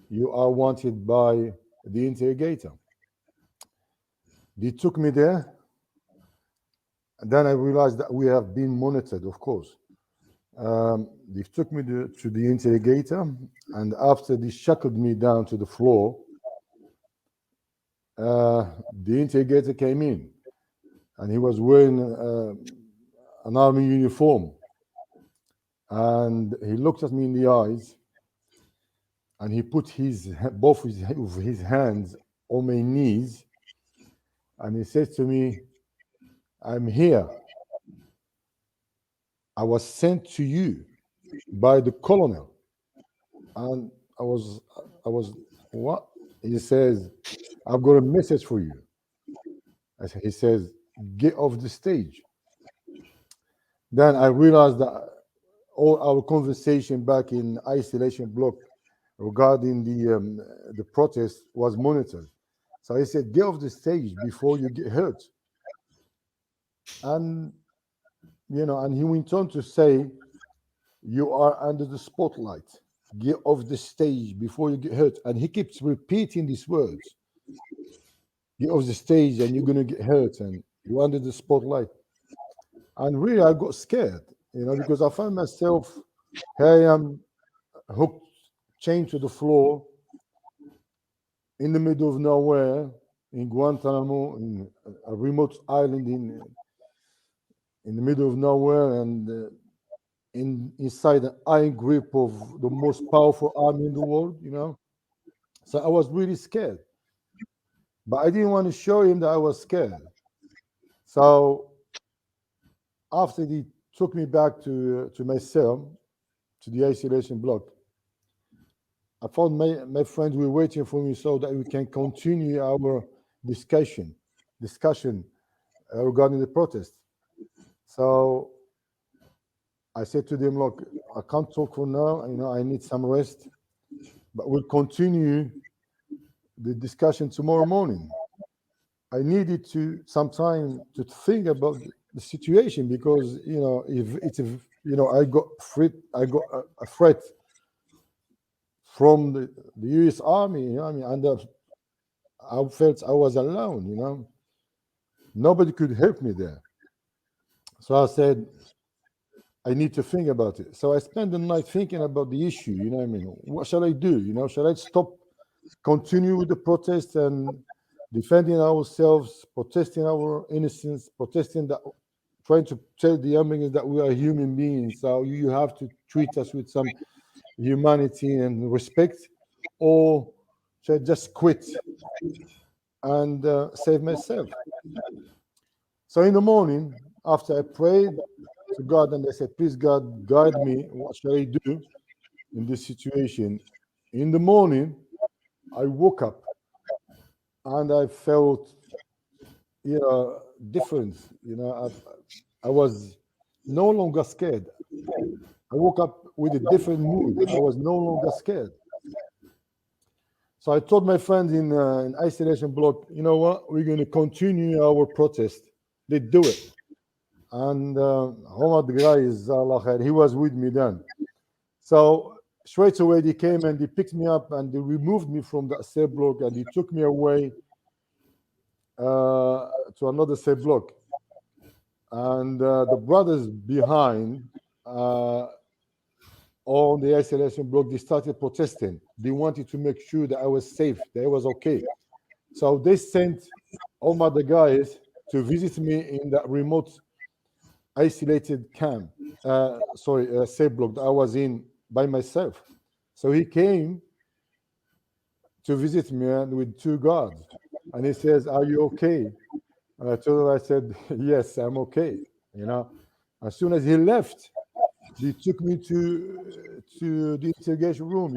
"You are wanted by the interrogator." They took me there. And then I realized that we have been monitored, of course. They took me to the interrogator, and after they shackled me down to the floor, the interrogator came in, and he was wearing an army uniform. And he looked at me in the eyes, and he put both of his hands on my knees, and he said to me, "I'm here. I was sent to you by the colonel." And I was, what? He says, "I've got a message for you." He says, "Get off the stage." Then I realized that all our conversation back in isolation block regarding the protest was monitored. So he said, "Get off the stage before you get hurt." And and he went on to say, "You are under the spotlight. Get off the stage before you get hurt." And he keeps repeating these words. Get off the stage and you're going to get hurt and you're under the spotlight. And really, I got scared, because I found myself, here I am, hooked, chained to the floor, in the middle of nowhere, in Guantanamo, in a remote island in the middle of nowhere, and inside an iron grip of the most powerful army in the world, So I was really scared. But I didn't want to show him that I was scared. So after they took me back to my cell, to the isolation block, I found my friends were waiting for me so that we can continue our discussion regarding the protest. So I said to them, look, I can't talk for now. I need some rest, but we'll continue the discussion tomorrow morning. I needed some time to think about the situation because if it's I got a threat from the U.S. Army. And I felt I was alone. Nobody could help me there. So I said, I need to think about it. So I spent the night thinking about the issue. What shall I do? Shall I continue with the protest and defending ourselves, protesting our innocence, trying to tell the Americans that we are human beings, so you have to treat us with some humanity and respect, or should I just quit and save myself? So in the morning, after I prayed to God and I said, please God, guide me, what shall I do in this situation? In the morning, I woke up and I felt different. I was no longer scared. I woke up with a different mood. I was no longer scared. So I told my friends in isolation block, you know what, we're going to continue our protest. They do it. And Ahmad, the guy is Allah, he was with me then. So straight away they came and they picked me up and they removed me from that cell block and they took me away to another cell block. And the brothers behind on the isolation block, they started protesting. They wanted to make sure that I was safe, that I was okay. So they sent all my other guys to visit me in that remote isolated camp, cell block that I was in by myself. So he came to visit me and with 2 guards. And he says, are you okay? And I told him, I said, yes, I'm okay. As soon as he left, they took me to the interrogation room,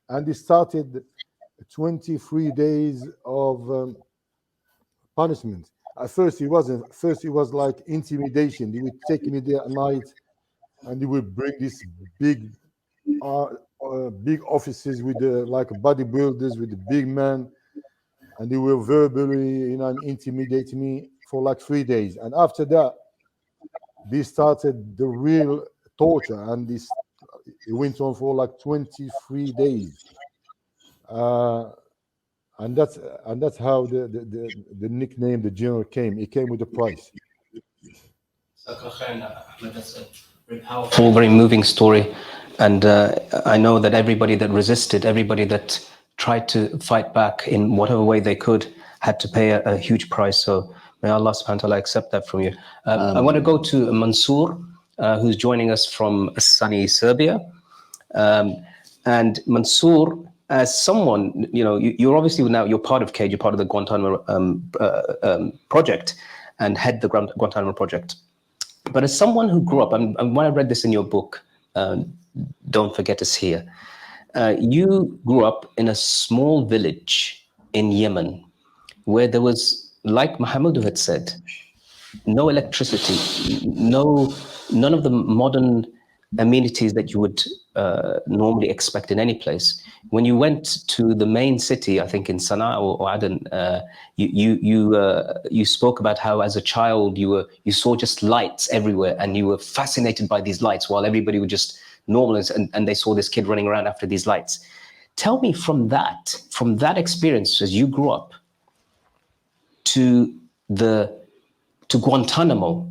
and they started 23 days of punishment. At first, it wasn't. First, it was like intimidation. They would take me there at night, and they would bring these big offices with like bodybuilders with the big men, and they will verbally, intimidate me for like 3 days. And after that, they started the real torture, and it went on for like 23 days. And that's how the nickname, the general, came. It came with a price. That's a very powerful, very moving story. And I know that everybody that resisted, everybody that tried to fight back in whatever way they could, had to pay a huge price. So may Allah subhanahu wa ta'ala accept that from you. I want to go to Mansour, who's joining us from sunny Serbia. And Mansour, as someone, you're obviously now, you're part of CAGE, you're part of the Guantanamo project and head the Guantanamo project. But as someone who grew up, and when I read this in your book, Don't Forget Us Here, you grew up in a small village in Yemen where there was, like Muhammad had said, no electricity, none of the modern amenities that you would normally expect in any place. When you went to the main city, I think in Sana'a or Aden, you spoke about how as a child you saw just lights everywhere and you were fascinated by these lights while everybody was just normal and they saw this kid running around after these lights. Tell me from that experience as you grew up to Guantanamo.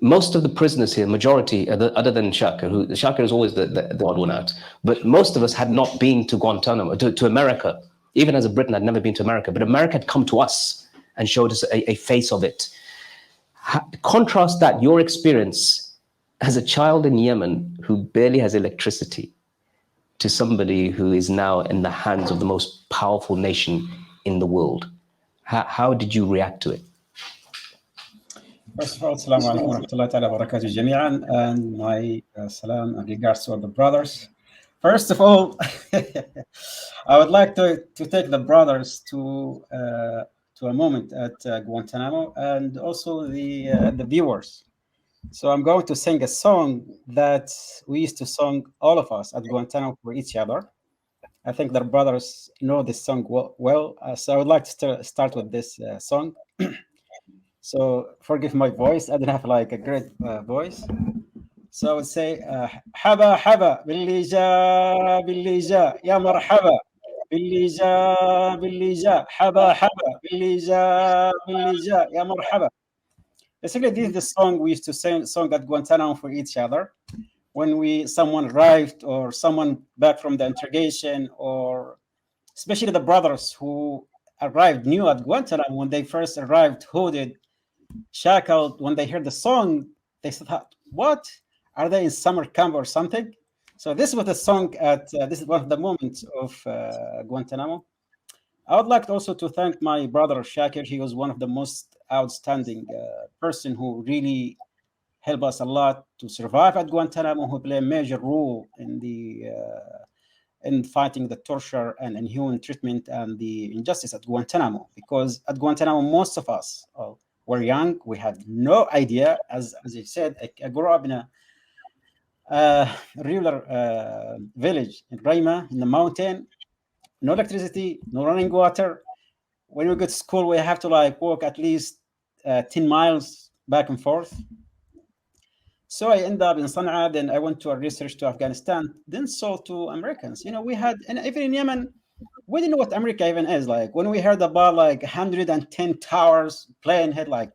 Most of the prisoners here, majority, other than Shaka, Shaka is always the odd one out, but most of us had not been to Guantanamo, to America. Even as a Briton, I'd never been to America, but America had come to us and showed us a face of it. Contrast that, your experience as a child in Yemen who barely has electricity, to somebody who is now in the hands of the most powerful nation in the world. How did you react to it? First of all, assalamu alaikum wa rahmatullahi ta'ala wa barakatuh jami'an, and my salam and regards to all the brothers. First of all, I would like to take the brothers to to a moment at Guantanamo, and also the viewers. So I'm going to sing a song that we used to sing, all of us at Guantanamo, for each other. I think the brothers know this song well. So I would like to start with this song. So forgive my voice. I don't have like a great voice. So I would say حبا حبا باللي جا باللي جا يا مرحبا باللي جا باللي جا حبا حبا باللي جا باللي جا يا مرحبا. Basically, this is the song we used to sing at Guantanamo for each other when someone arrived or someone back from the interrogation, or especially the brothers who arrived new at Guantanamo. When they first arrived, hooded, shackled, when they heard the song, they thought, what? Are they in summer camp or something? So this was the song this is one of the moments of Guantanamo. I would like also to thank my brother Shakir. He was one of the most outstanding person who really helped us a lot to survive at Guantanamo, who played a major role in fighting the torture and inhuman treatment and the injustice at Guantanamo. Because at Guantanamo, most of us were young. We had no idea. As you said, I grew up in a rural village in Raima, in the mountain. No electricity, no running water. When we go to school, we have to like walk at least 10 miles back and forth. So I ended up in Sana'a, then I went to a research to Afghanistan, then sold to Americans. We had, and even in Yemen, we didn't know what America even is. Like when we heard about like 110 towers, plane had like,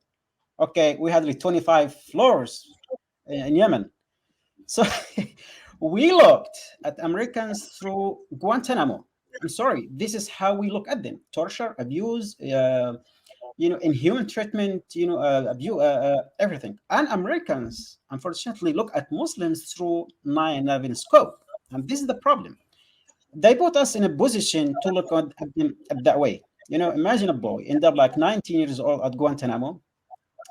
okay, we had like 25 floors in Yemen. So we looked at Americans through Guantanamo. I'm sorry, this is how we look at them: torture, abuse, inhuman treatment, abuse, everything. And Americans, unfortunately, look at Muslims through 9/11 scope, and this is the problem. They put us in a position to look at them that way. Imagine a boy end up like 19 years old at Guantanamo,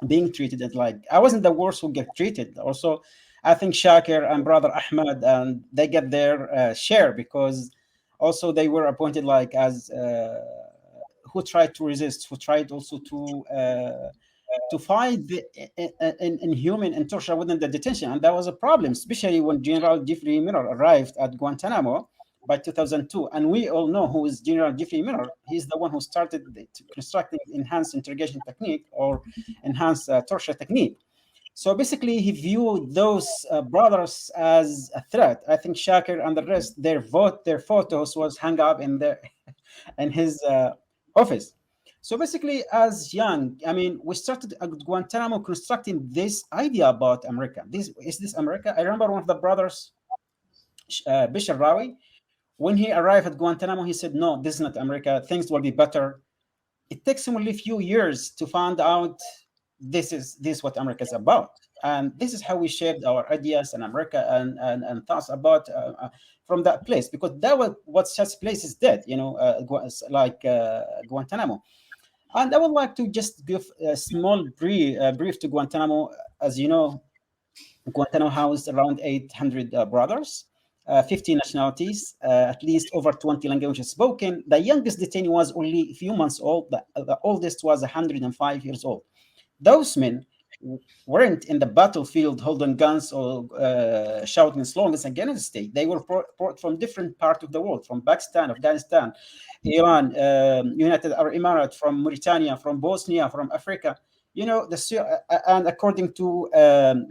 being treated as like, I wasn't the worst who get treated. Also, I think Shakir and brother Ahmad, and they get their share, because also they were appointed like as who tried to resist, who tried also to fight the inhuman and torture within the detention. And that was a problem, especially when General Jeffrey Miller arrived at Guantanamo by 2002. And we all know who is General Jeffrey Miller. He's the one who started constructing enhanced interrogation technique, or enhanced torture technique. So basically, he viewed those brothers as a threat. I think Shakir and the rest, their photos was hung up in his office. So basically, as young, we started at Guantanamo constructing this idea about America. Is this America? I remember one of the brothers, Bishar Rawi, when he arrived at Guantanamo, he said, no, this is not America. Things will be better. It takes him only a few years to find out this is what America is about. And this is how we shaped our ideas in America and thoughts about from that place, because that was what such places did, like Guantanamo. And I would like to just give a small brief to Guantanamo. As you know, Guantanamo housed around 800 brothers, 50 nationalities, at least over 20 languages spoken. The youngest detainee was only a few months old. The oldest was 105 years old. Those men weren't in the battlefield holding guns or shouting slogans against the state. They were brought from different parts of the world, from Pakistan, Afghanistan, Iran, United Arab Emirates, from Mauritania, from Bosnia, from Africa. And according to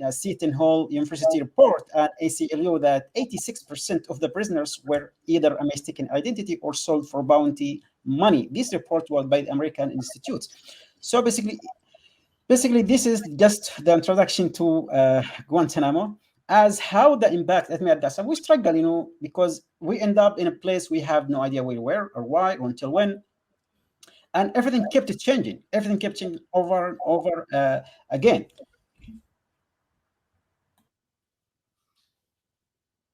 Seton Hall University report and ACLU, that 86% of the prisoners were either a mistaken identity or sold for bounty money. This report was by the American institutes. So basically, this is just the introduction to Guantanamo, as how the impact at me at that time. We struggle, because we end up in a place we have no idea where we were or why or until when. And everything kept changing. Everything kept changing over and over again.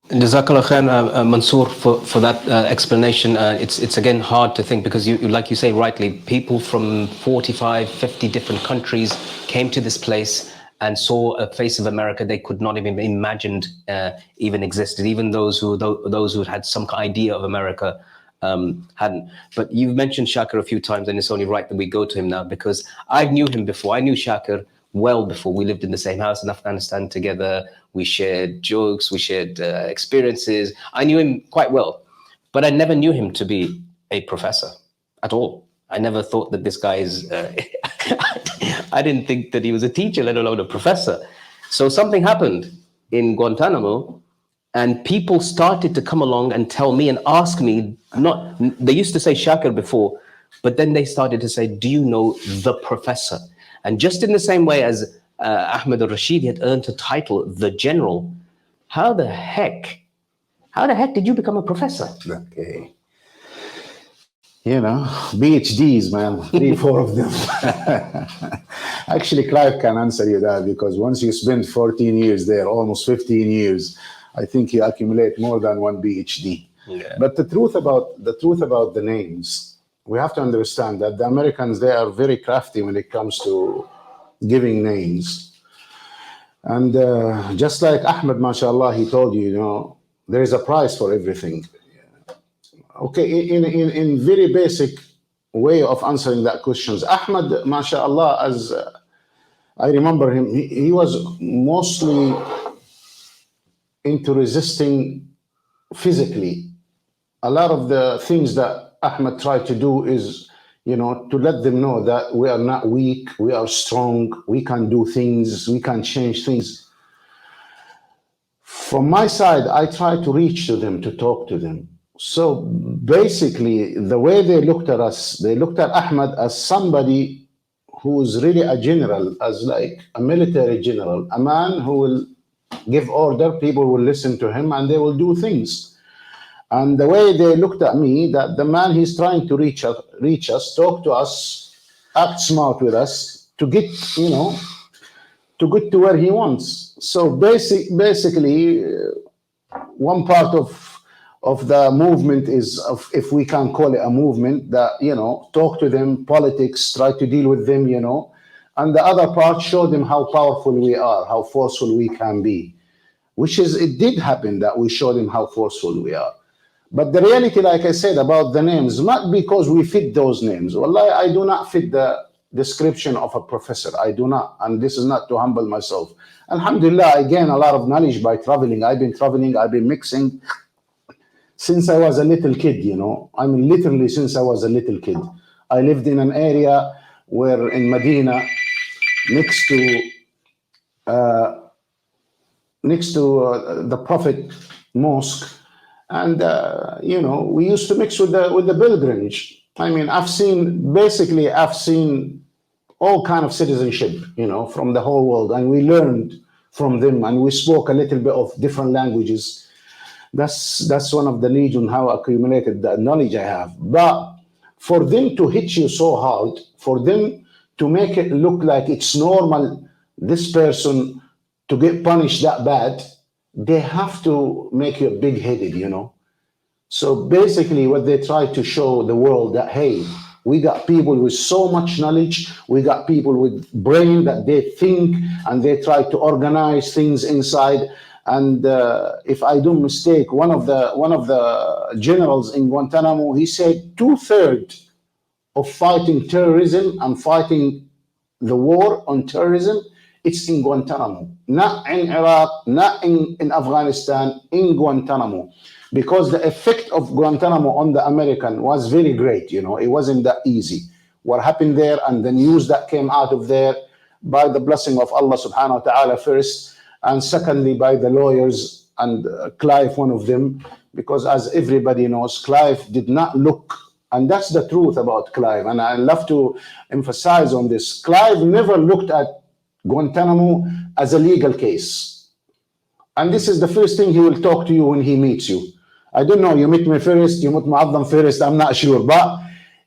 Jazakallah khair, Mansoor, for that explanation. It's again hard to think, because you, like you say rightly, people from 45, 50 different countries came to this place and saw a face of America they could not even imagined even existed. Even those who had some idea of America hadn't. But you've mentioned Shakir a few times, and it's only right that we go to him now, because I knew him before. I knew Shakir well before. We lived in the same house in Afghanistan together. We shared jokes, we shared experiences. I knew him quite well, but I never knew him to be a professor at all. I never thought that this guy is, I didn't think that he was a teacher, let alone a professor. So something happened in Guantanamo, and people started to come along and tell me and ask me, they used to say Shakir before, but then they started to say, do you know the professor? And just in the same way as Ahmad Al-Rashidi had earned a title, the general, how the heck did you become a professor? Okay. You know, PhDs, man, 3, 4 of them. Actually, Clive can answer you that, because once you spend 14 years there, almost 15 years, I think you accumulate more than one PhD. Yeah. But the truth about the names, we have to understand that the Americans, they are very crafty when it comes to giving names. And just like Ahmad, mashallah, he told you, you know, there is a price for everything. Okay, in very basic way of answering that questions, Ahmad, mashallah, as I remember him, he was mostly into resisting physically. A lot of the things that Ahmad tried to do is, you know, to let them know that we are not weak, we are strong, we can do things, we can change things. From my side, I tried to reach to them, to talk to them. So basically, the way they looked at us, they looked at Ahmad as somebody who's really a general, as like a military general, a man who will give order, people will listen to him, and they will do things. And the way they looked at me, that the man, he's trying to reach us, talk to us, act smart with us, to get, you know, to get to where he wants. So basically, one part of the movement is, if we can call it a movement, that, you know, talk to them, politics, try to deal with them, you know, and the other part, show them how powerful we are, how forceful we can be, which is, it did happen that we showed them how forceful we are. But the reality, like I said, about the names, not because we fit those names. Wallahi, I do not fit the description of a professor. I do not. And this is not to humble myself. Alhamdulillah, I gain a lot of knowledge by traveling. I've been traveling, I've been mixing since I was a little kid, you know. I mean, literally since I was a little kid. I lived in an area where in Medina, next to the Prophet Mosque, and you know, we used to mix with the pilgrimage. I mean, I've seen all kind of citizenship, you know, from the whole world, and we learned from them, and we spoke a little bit of different languages. That's one of the reasons how I accumulated the knowledge I have. But for them to hit you so hard, for them to make it look like it's normal, this person to get punished that bad, they have to make you big-headed, you know. So basically what they try to show the world that, hey, we got people with so much knowledge, we got people with brain that they think, and they try to organize things inside. And if I don't mistake, one of the generals in Guantanamo, he said 2/3 of fighting terrorism and fighting the war on terrorism, it's in Guantanamo, not in Iraq, not in Afghanistan, in Guantanamo. Because the effect of Guantanamo on the American was very great, you know, it wasn't that easy. What happened there and the news that came out of there, by the blessing of Allah subhanahu wa ta'ala first, and secondly by the lawyers, and Clive, one of them, because as everybody knows, Clive did not look, and that's the truth about Clive, and I love to emphasize on this, Clive never looked at Guantanamo as a legal case. And this is the first thing he will talk to you when he meets you. I don't know, you meet me first, you meet Moazzam first, I'm not sure, but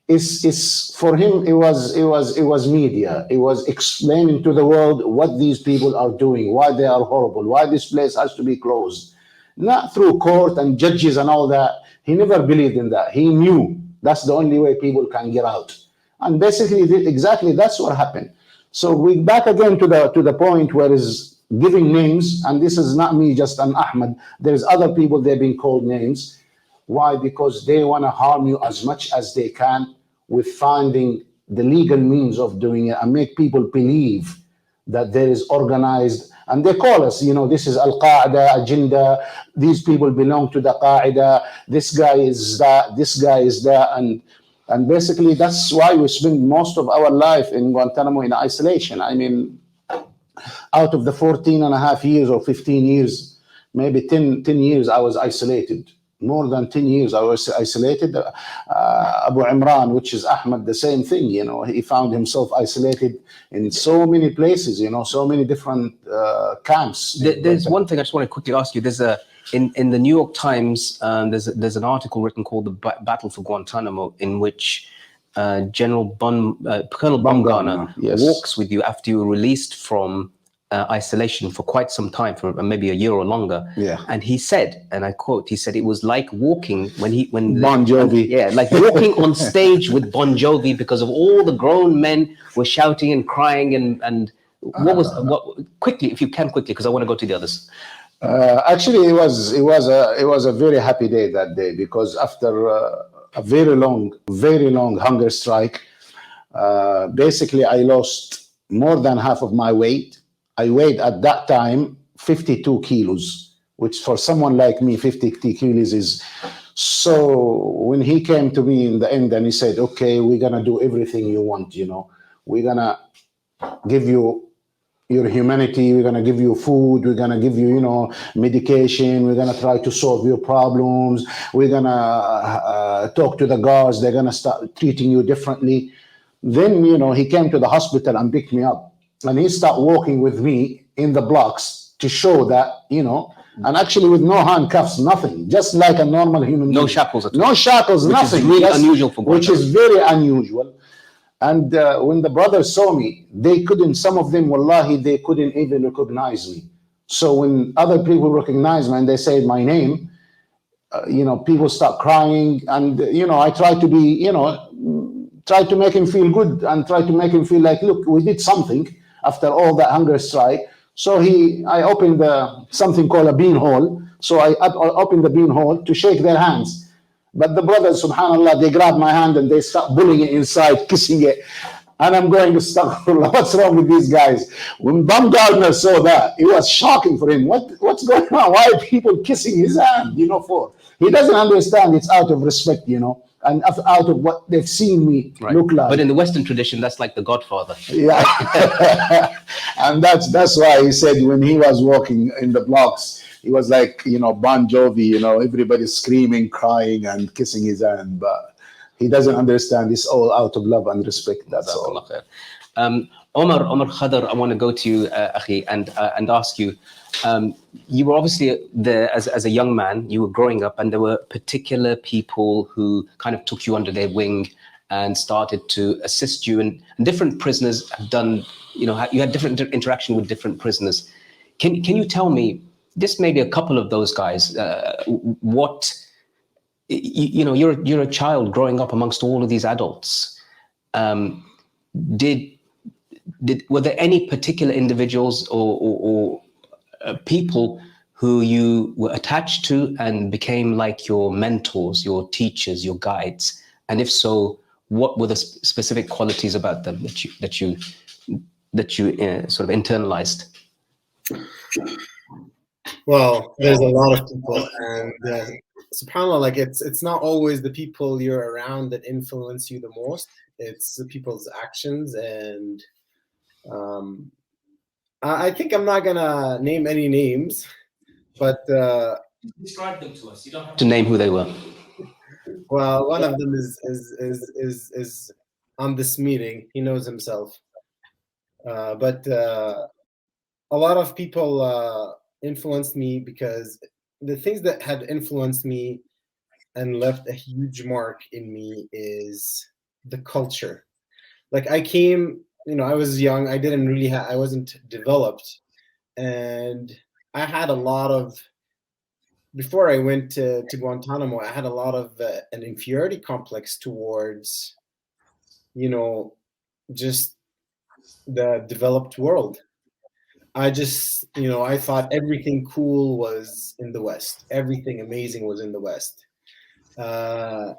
it's for him, it was media. It was explaining to the world what these people are doing, why they are horrible, why this place has to be closed. Not through court and judges and all that. He never believed in that. He knew that's the only way people can get out. And basically, exactly that's what happened. So we back again to the point where is giving names, and this is not me, just an Ahmad. There's other people, they've been called names. Why? Because they want to harm you as much as they can with finding the legal means of doing it and make people believe that there is organized, and they call us, this is Al-Qaeda agenda, these people belong to the Qaeda, this guy is that, this guy is that, and basically that's why we spend most of our life in Guantanamo in isolation. I mean, out of the 14 and a half years or 15 years, maybe 10 years I was isolated. More than 10 years I was isolated. Abu Imran, which is Ahmad, the same thing, he found himself isolated in so many places, so many different camps. There's one thing I just want to quickly ask you. There's in the New York Times, there's an article written called The Battle for Guantanamo, in which Colonel Baumgartner yes, walks with you after you were released from isolation for quite some time, for maybe a year or longer. Yeah. And he said, and I quote, he said it was like walking when Bon Jovi. like walking on stage with Bon Jovi, because of all the grown men were shouting and crying and what quickly, if you can quickly, because I want to go to the others. Actually, it was a very happy day that day, because after a very long hunger strike, basically I lost more than half of my weight. I weighed at that time 52 kilos, which for someone like me, 50 kilos is. So when he came to me in the end and he said, okay, we're going to do everything you want, we're going to give you your humanity, we're going to give you food, we're going to give you, medication, we're going to try to solve your problems, we're going to talk to the guards, they're going to start treating you differently. Then, he came to the hospital and picked me up. And he started walking with me in the blocks to show that, and actually with no handcuffs, nothing, just like a normal human being. No shackles at all. No shackles, which nothing. Is really unusual for Guantanamo. Which is very unusual. And when the brothers saw me, some of them, wallahi, they couldn't even recognize me. So when other people recognize me and they say my name, people start crying. And, I try to be, try to make him feel good and try to make him feel like, look, we did something after all that hunger strike. So I opened something called a bean hole. So I opened the bean hole to shake their hands. But the brothers, subhanAllah, they grabbed my hand and they start pulling it inside, kissing it. And I'm going to stop. What's wrong with these guys? When Baumgartner saw that, it was shocking for him. What's going on? Why are people kissing his hand, for? He doesn't understand it's out of respect, and out of what they've seen me look like. But in the Western tradition, that's like the Godfather. Yeah. And that's why he said when he was walking in the blocks, he was like, Bon Jovi, everybody's screaming, crying, and kissing his hand. But he doesn't understand. It's all out of love and respect. That's all. Omar Khadr, I want to go to you, Akhi, and ask you. You were obviously there as a young man. You were growing up, and there were particular people who kind of took you under their wing and started to assist you. And different prisoners have done. You had different interaction with different prisoners. Can you tell me, just maybe a couple of those guys? What you're a child growing up amongst all of these adults. Were there any particular individuals or people who you were attached to and became like your mentors, your teachers, your guides? And if so, what were the specific qualities about them that you sort of internalized? Well, there's a lot of people, and subhanAllah, like it's not always the people you're around that influence you the most. It's the people's actions, and I think I'm not gonna name any names, but describe them to us. You don't have to name who they were. Well, one of them is on this meeting. He knows himself, but a lot of people influenced me, because the things that had influenced me and left a huge mark in me is the culture. Like I came, I was young. I didn't really I wasn't developed, and I had a lot of. Before I went to Guantanamo, I had a lot of an inferiority complex towards, just the developed world. I just, I thought everything cool was in the West. Everything amazing was in the West. And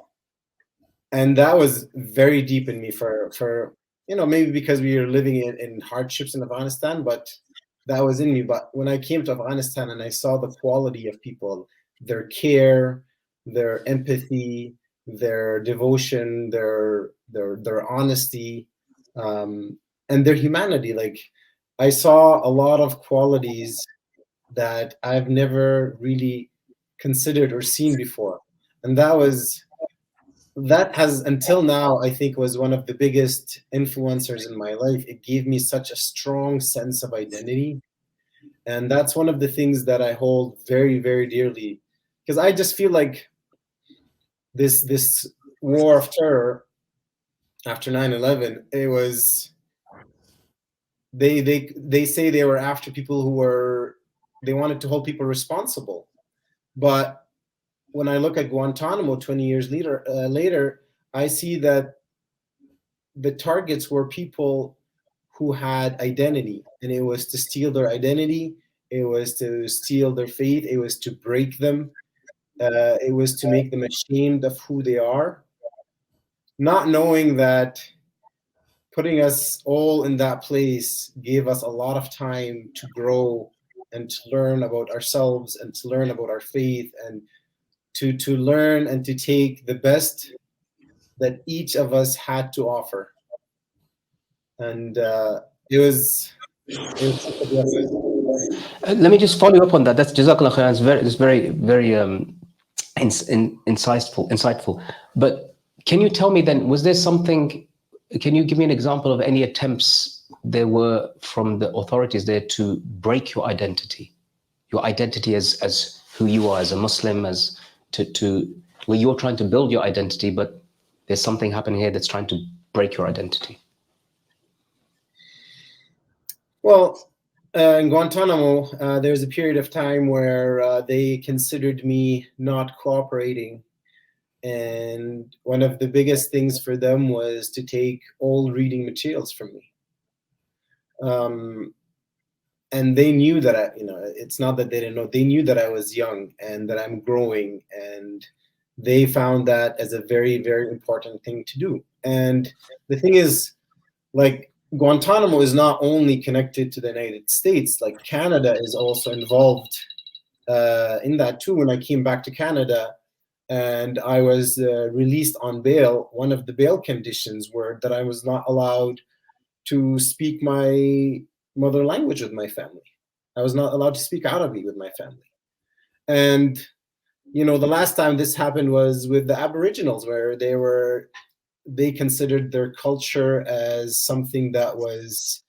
that was very deep in me for maybe because we were living in hardships in Afghanistan, but that was in me. But when I came to Afghanistan and I saw the quality of people, their care, their empathy, their devotion, their honesty, and their humanity, like I saw a lot of qualities that I've never really considered or seen before. And that has until now, I think, was one of the biggest influencers in my life. It gave me such a strong sense of identity. And that's one of the things that I hold very, very dearly. Because I just feel like this war of terror after 9/11, it was they say they were after people they wanted to hold people responsible. But when I look at Guantanamo 20 years later, I see that the targets were people who had identity, and it was to steal their identity, it was to steal their faith, it was to break them, it was to make them ashamed of who they are, not knowing that putting us all in that place gave us a lot of time to grow and to learn about ourselves and to learn about our faith and to learn and to take the best that each of us had to offer. And it was such a blessing. Let me just follow up on that. That's Jazakallah khair. It's very, very insightful. But can you tell me then, was there something, can you give me an example of any attempts there were from the authorities there to break your identity as who you are as a Muslim, as to where you're trying to build your identity, but there's something happening here that's trying to break your identity? Well, in Guantanamo, there's a period of time where they considered me not cooperating. And one of the biggest things for them was to take all reading materials from me. And they knew that it's not that they didn't know, they knew that I was young and that I'm growing, and they found that as a very, very important thing to do. And the thing is, like, Guantanamo is not only connected to the United States, like Canada is also involved in that too. When I came back to Canada and I was released on bail, one of the bail conditions were that I was not allowed to speak my mother language with my family. I was not allowed to speak Arabic with my family. And, the last time this happened was with the Aboriginals, where they considered their culture as something that was,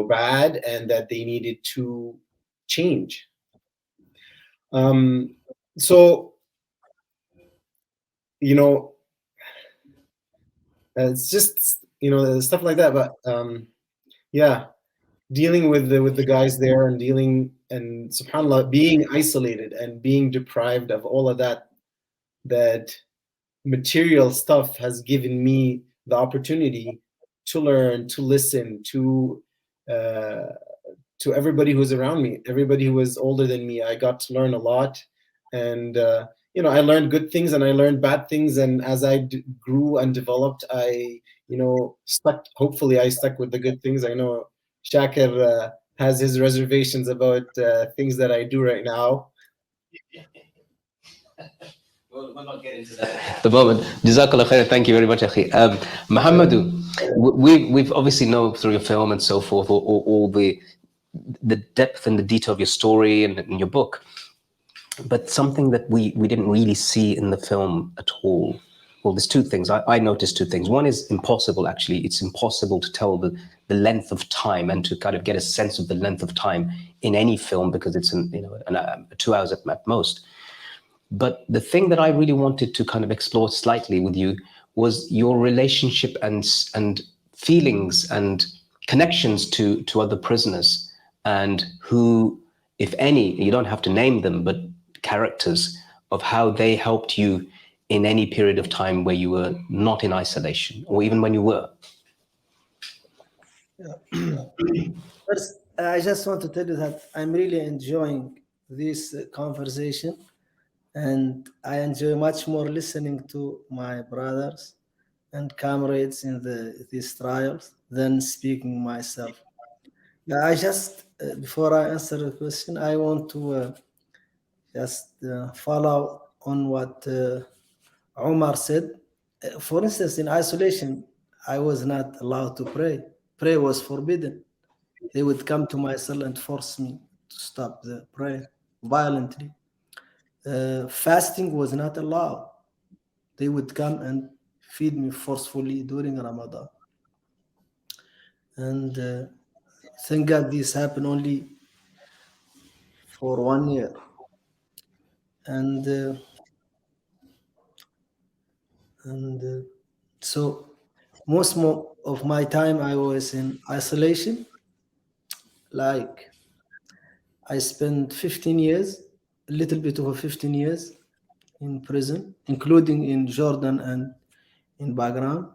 bad and that they needed to change. So, it's just, stuff like that. But yeah, dealing with the guys there and subhanAllah, being isolated and being deprived of all of that material stuff has given me the opportunity to learn, to listen to everybody who's around me, everybody who was older than me. I got to learn a lot, and I learned good things and I learned bad things. And as I grew and developed, I hopefully I stuck with the good things. I know Shakir has his reservations about things that I do right now. We'll not get into that at the moment. Jazakallah khair. Thank you very much, Akhi. Muhammadu, we've obviously know through your film and so forth all the depth and the detail of your story and in your book. But something that we didn't really see in the film at all. Well, there's two things. I noticed two things. One is impossible, actually. It's impossible to tell the length of time and to kind of get a sense of the length of time in any film, because it's 2 hours at most. But the thing that I really wanted to kind of explore slightly with you was your relationship and feelings and connections to other prisoners, and who, if any, you don't have to name them, but characters of how they helped you in any period of time where you were not in isolation, or even when you were. First, I just want to tell you that I'm really enjoying this conversation. and I enjoy much more listening to my brothers and comrades in these trials than speaking myself. I just, before I answer the question, I want to just follow on what Omar said. For instance, in isolation, I was not allowed to pray. Prayer was forbidden. They would come to my cell and force me to stop the prayer violently. Fasting was not allowed. They would come and feed me forcefully during Ramadan. And thank God this happened only for 1 year. And so most of my time I was in isolation. Like I spent 15 years, a little bit over 15 years in prison, including in Jordan and in Bagram.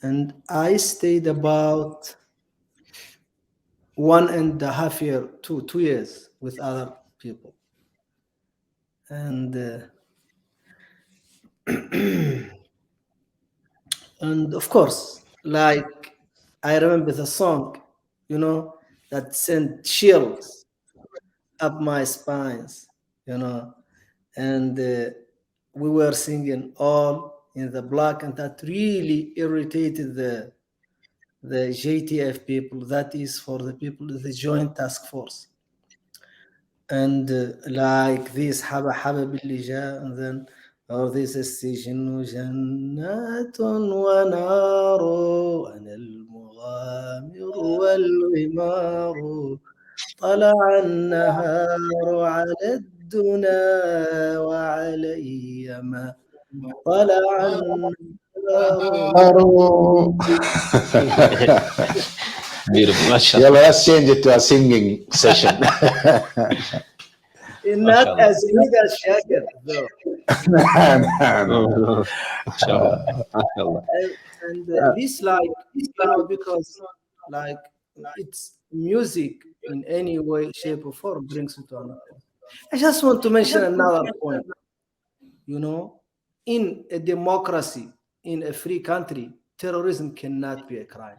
And I stayed about 1.5 years, 2 years with other people. And and of course, like I remember the song, that sent chills up my spines, and we were singing all in the black, and that really irritated the JTF people. That is for the people of the Joint Task Force. And like this حبة حبة باللي جاء, and then or this السجن جنات ونار أنا المغامر والغمار طلع النهار على الدنا وعلي ما طلع النهار. Beautiful. Yeah, let's change it to a singing session. Not as good as Shakir, though. No. And this, because like it's music in any way, shape, or form brings it to another point. I just want to mention another point. In a democracy, in a free country, terrorism cannot be a crime,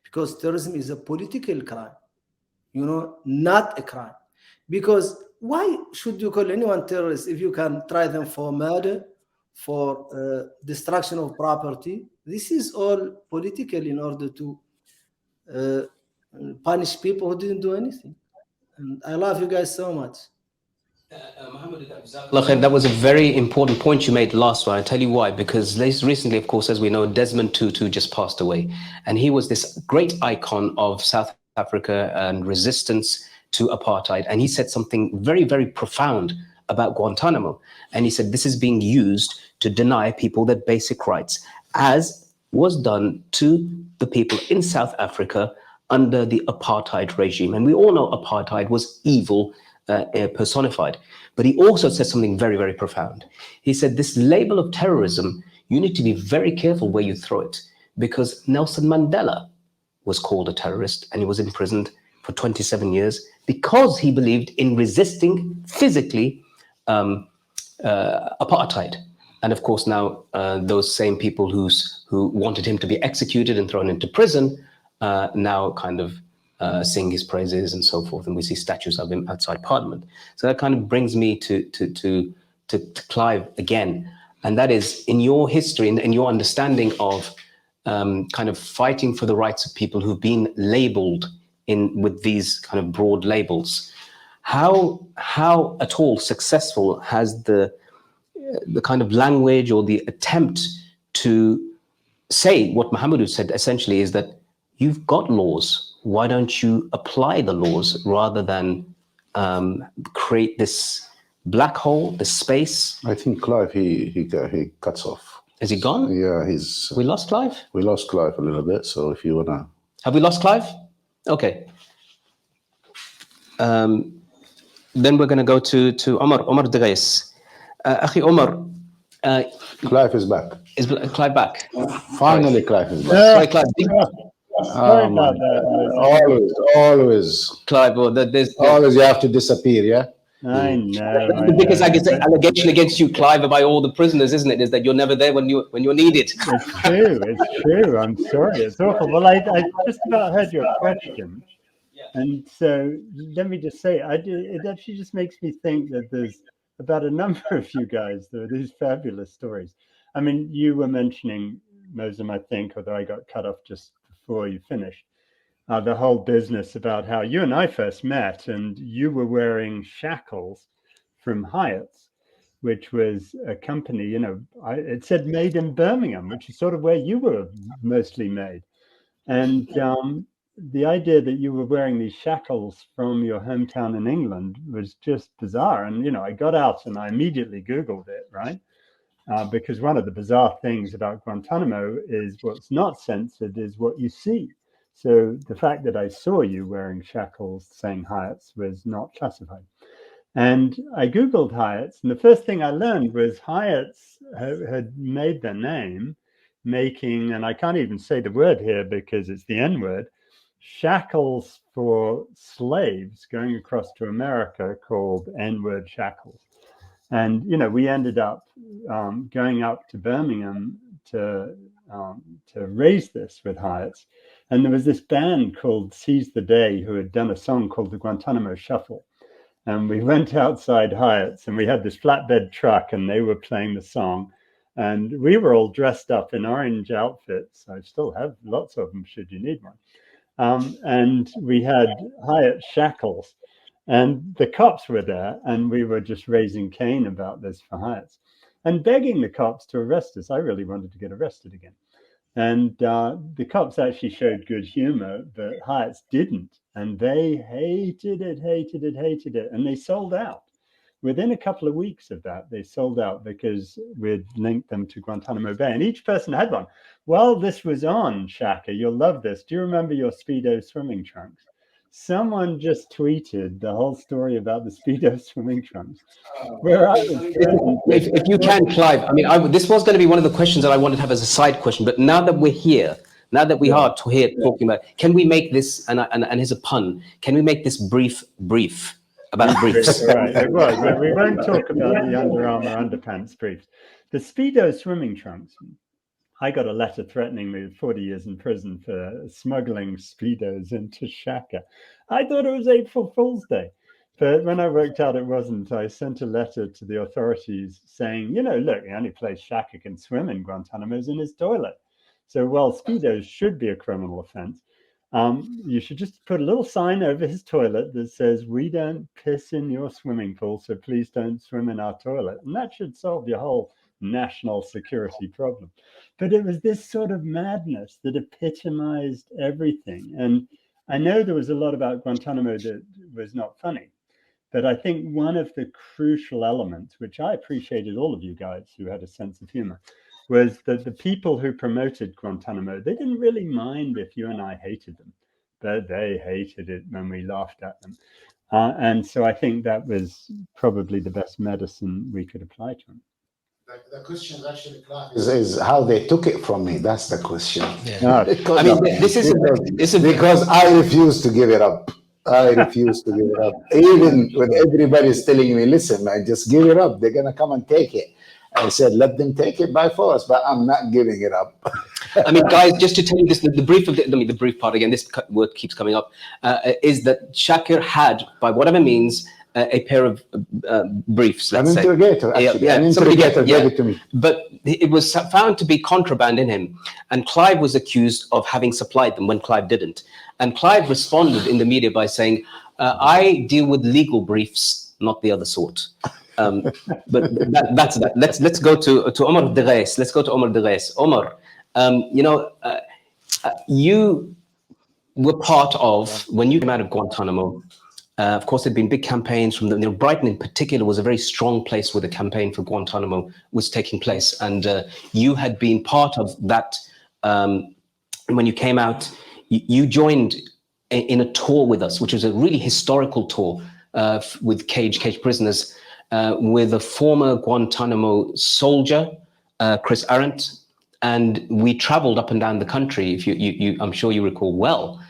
because terrorism is a political crime, not a crime. Because why should you call anyone terrorist if you can try them for murder, for destruction of property? This is all political in order to punish people who didn't do anything. And I love you guys so much. That was a very important point you made last one. I'll tell you why. Because recently, of course, as we know, Desmond Tutu just passed away. And he was this great icon of South Africa and resistance to apartheid. And he said something very, very profound about Guantanamo. And he said this is being used to deny people their basic rights, as was done to the people in South Africa under the apartheid regime. And we all know apartheid was evil personified. But he also said something very, very profound. He said this label of terrorism, you need to be very careful where you throw it, because Nelson Mandela was called a terrorist and he was imprisoned for 27 years because he believed in resisting physically apartheid. And of course now those same people who wanted him to be executed and thrown into prison now kind of sing his praises and so forth, and we see statues of him outside Parliament. So that kind of brings me to Clive again, and that is, in your history and in your understanding of kind of fighting for the rights of people who've been labelled with these kind of broad labels, how at all successful has the kind of language or the attempt to say what Muhammad said essentially is that you've got laws. Why don't you apply the laws rather than create this black hole, this space? I think Clive, he cuts off. Is he gone? Yeah, We lost Clive? We lost Clive a little bit, so if you want to... Have we lost Clive? Okay. Then we're going to go to Omar Degais. Akhi Omar. Clive is back. Is Clive back? Finally, Clive is back. Sorry, Clive. Sorry about that. Always. Clive, there's always you have to disappear, yeah? I know. Because I guess the allegation against you, Clive, by all the prisoners, isn't it, is that you're never there when you're needed. It's true. It's true. I'm sorry. It's awful. Well, I just about heard your question, and so let me just say, it actually just makes me think that there's about a number of you guys. There are these fabulous stories. I mean, you were mentioning Moazzam, I think, although I got cut off just before you finished. The whole business about how you and I first met, and you were wearing shackles from Hyatt's, which was a company, you know, it said made in Birmingham, which is sort of where you were mostly made. And the idea that you were wearing these shackles from your hometown in England was just bizarre. And, you know, I got out and I immediately Googled it, right? Because one of the bizarre things about Guantanamo is what's not censored is what you see. So the fact that I saw you wearing shackles saying Hyatt's was not classified. And I Googled Hyatt's, and the first thing I learned was Hyatt's had made their name making, and I can't even say the word here because it's the N word, shackles for slaves going across to America called N-word shackles. And, you know, we ended up going up to Birmingham to raise this with Hyatt's. And there was this band called Seize the Day who had done a song called the Guantanamo Shuffle. And we went outside Hyatt's and we had this flatbed truck and they were playing the song. And we were all dressed up in orange outfits. I still have lots of them should you need one. And we had Hyatt shackles. And the cops were there and we were just raising Cain about this for Hyatt's and begging the cops to arrest us. I really wanted to get arrested again. And the cops actually showed good humor, but Hyatt's didn't. And they hated it. And they sold out. Within a couple of weeks of that, they sold out because we'd linked them to Guantanamo Bay. And each person had one. While this was on, Shaka, you'll love this. Do you remember your Speedo swimming trunks? Someone just tweeted the whole story about the Speedo swimming trunks. Where I was if you can, Clive, I mean, this was going to be one of the questions that I wanted to have as a side question, but now that we're here, now that we are here talking about, can we make this, and here's a pun, can we make this brief about briefs? Right, it was. We won't talk about the Under Armour underpants briefs. The Speedo swimming trunks. I got a letter threatening me with 40 years in prison for smuggling Speedos into Shaka. I thought it was April Fool's Day. But when I worked out it wasn't, I sent a letter to the authorities saying, you know, look, the only place Shaka can swim in Guantanamo is in his toilet. So while Speedos should be a criminal offense, you should just put a little sign over his toilet that says, we don't piss in your swimming pool, so please don't swim in our toilet. And that should solve your whole national security problem. But it was this sort of madness that epitomized everything. And I know there was a lot about Guantanamo that was not funny, but I think one of the crucial elements, which I appreciated all of you guys who had a sense of humor, was that the people who promoted Guantanamo, they didn't really mind if you and I hated them, but they hated it when we laughed at them. And so I think that was probably the best medicine we could apply to them. The question actually is how they took it from me. That's the question. Yeah. I mean, this is because I refuse to give it up. I refuse to give it up. Even when everybody's telling me, listen, man, just give it up. They're gonna come and take it. I said, let them take it by force, but I'm not giving it up. I mean, guys, just to tell you this, the brief of the brief part again, this word keeps coming up, is that Shakir had, by whatever means, a pair of briefs. An interrogator, actually. An interrogator gave it to me. But it was found to be contraband in him. And Clive was accused of having supplied them when Clive didn't. And Clive responded in the media by saying, I deal with legal briefs, not the other sort. But that's that. Let's go to Omar Deghais. Let's go to Omar Deghais. Omar, you know, you were part of, when you came out of Guantanamo, of course, there'd been big campaigns from Brighton in particular was a very strong place where the campaign for Guantanamo was taking place. And you had been part of that. When you came out, you joined in a tour with us, which was a really historical tour with cage prisoners, with a former Guantanamo soldier, Chris Arendt. And we traveled up and down the country, if you I'm sure you recall well.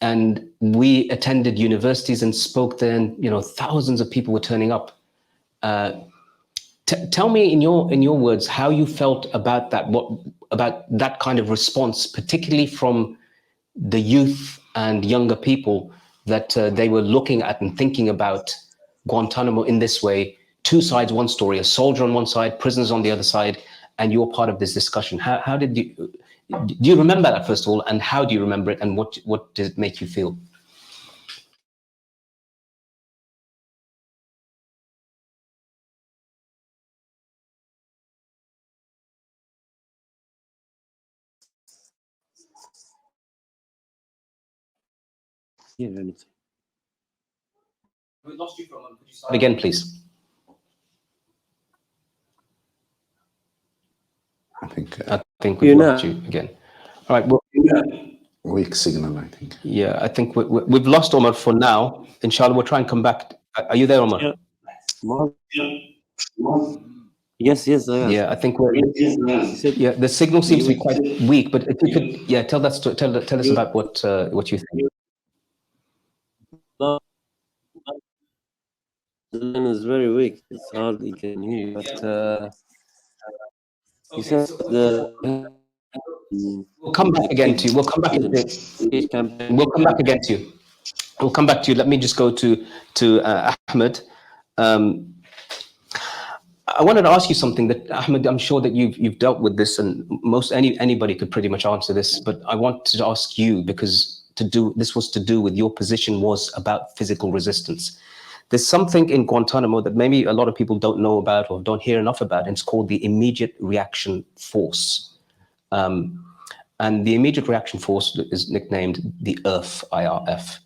and we attended universities and spoke there, and thousands of people were turning up. Tell me in your words how you felt about that. What about that kind of response, particularly from the youth and younger people, that they were looking at and thinking about Guantanamo in this way? Two sides, one story: a soldier on one side, prisoners on the other side, and you're part of this discussion. How did you? Do you remember that, first of all, and how do you remember it, and what did it make you feel? Hear anything? We lost you for a moment. Could you start again, please? I think we lost you again. All right. Well, weak signal, I think. Yeah, I think we've lost Omar for now. Inshallah, we'll try and come back. Are you there, Omar? Yes, yes, I am. Yeah, I think we're. Yeah, the signal seems to be quite weak. But if you could, tell us about what you think. The line is very weak. It's hardly can hear you. But you said we'll come back again to you. We'll come back again to you. We'll come back to you. Let me just go to Ahmad. I wanted to ask you something that, Ahmad, I'm sure that you've dealt with this, and anybody could pretty much answer this, but I want to ask you, because this was to do with your position was about physical resistance. There's something in Guantanamo that maybe a lot of people don't know about or don't hear enough about, and it's called the Immediate Reaction Force. And the Immediate Reaction Force is nicknamed the IRF, IRF.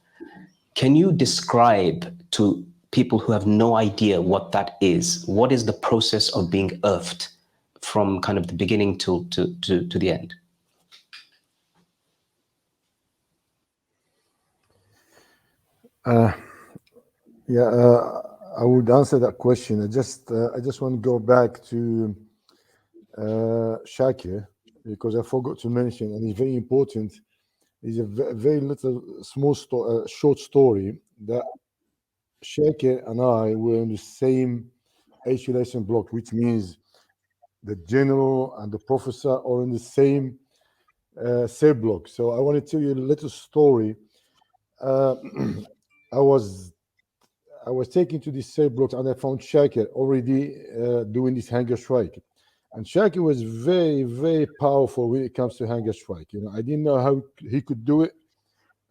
Can you describe to people who have no idea what that is, what is the process of being IRFed from kind of the beginning to the end? I would answer that question. I just want to go back to Shakir, because I forgot to mention, and it's very important. It's a very little short story that Shakir and I were in the same isolation block, which means the general and the professor are in the same cell block. So I want to tell you a little story. I was taken to this cell block, and I found Shakir already doing this hunger strike. And Shakir was very, very powerful when it comes to hunger strike. I didn't know how he could do it.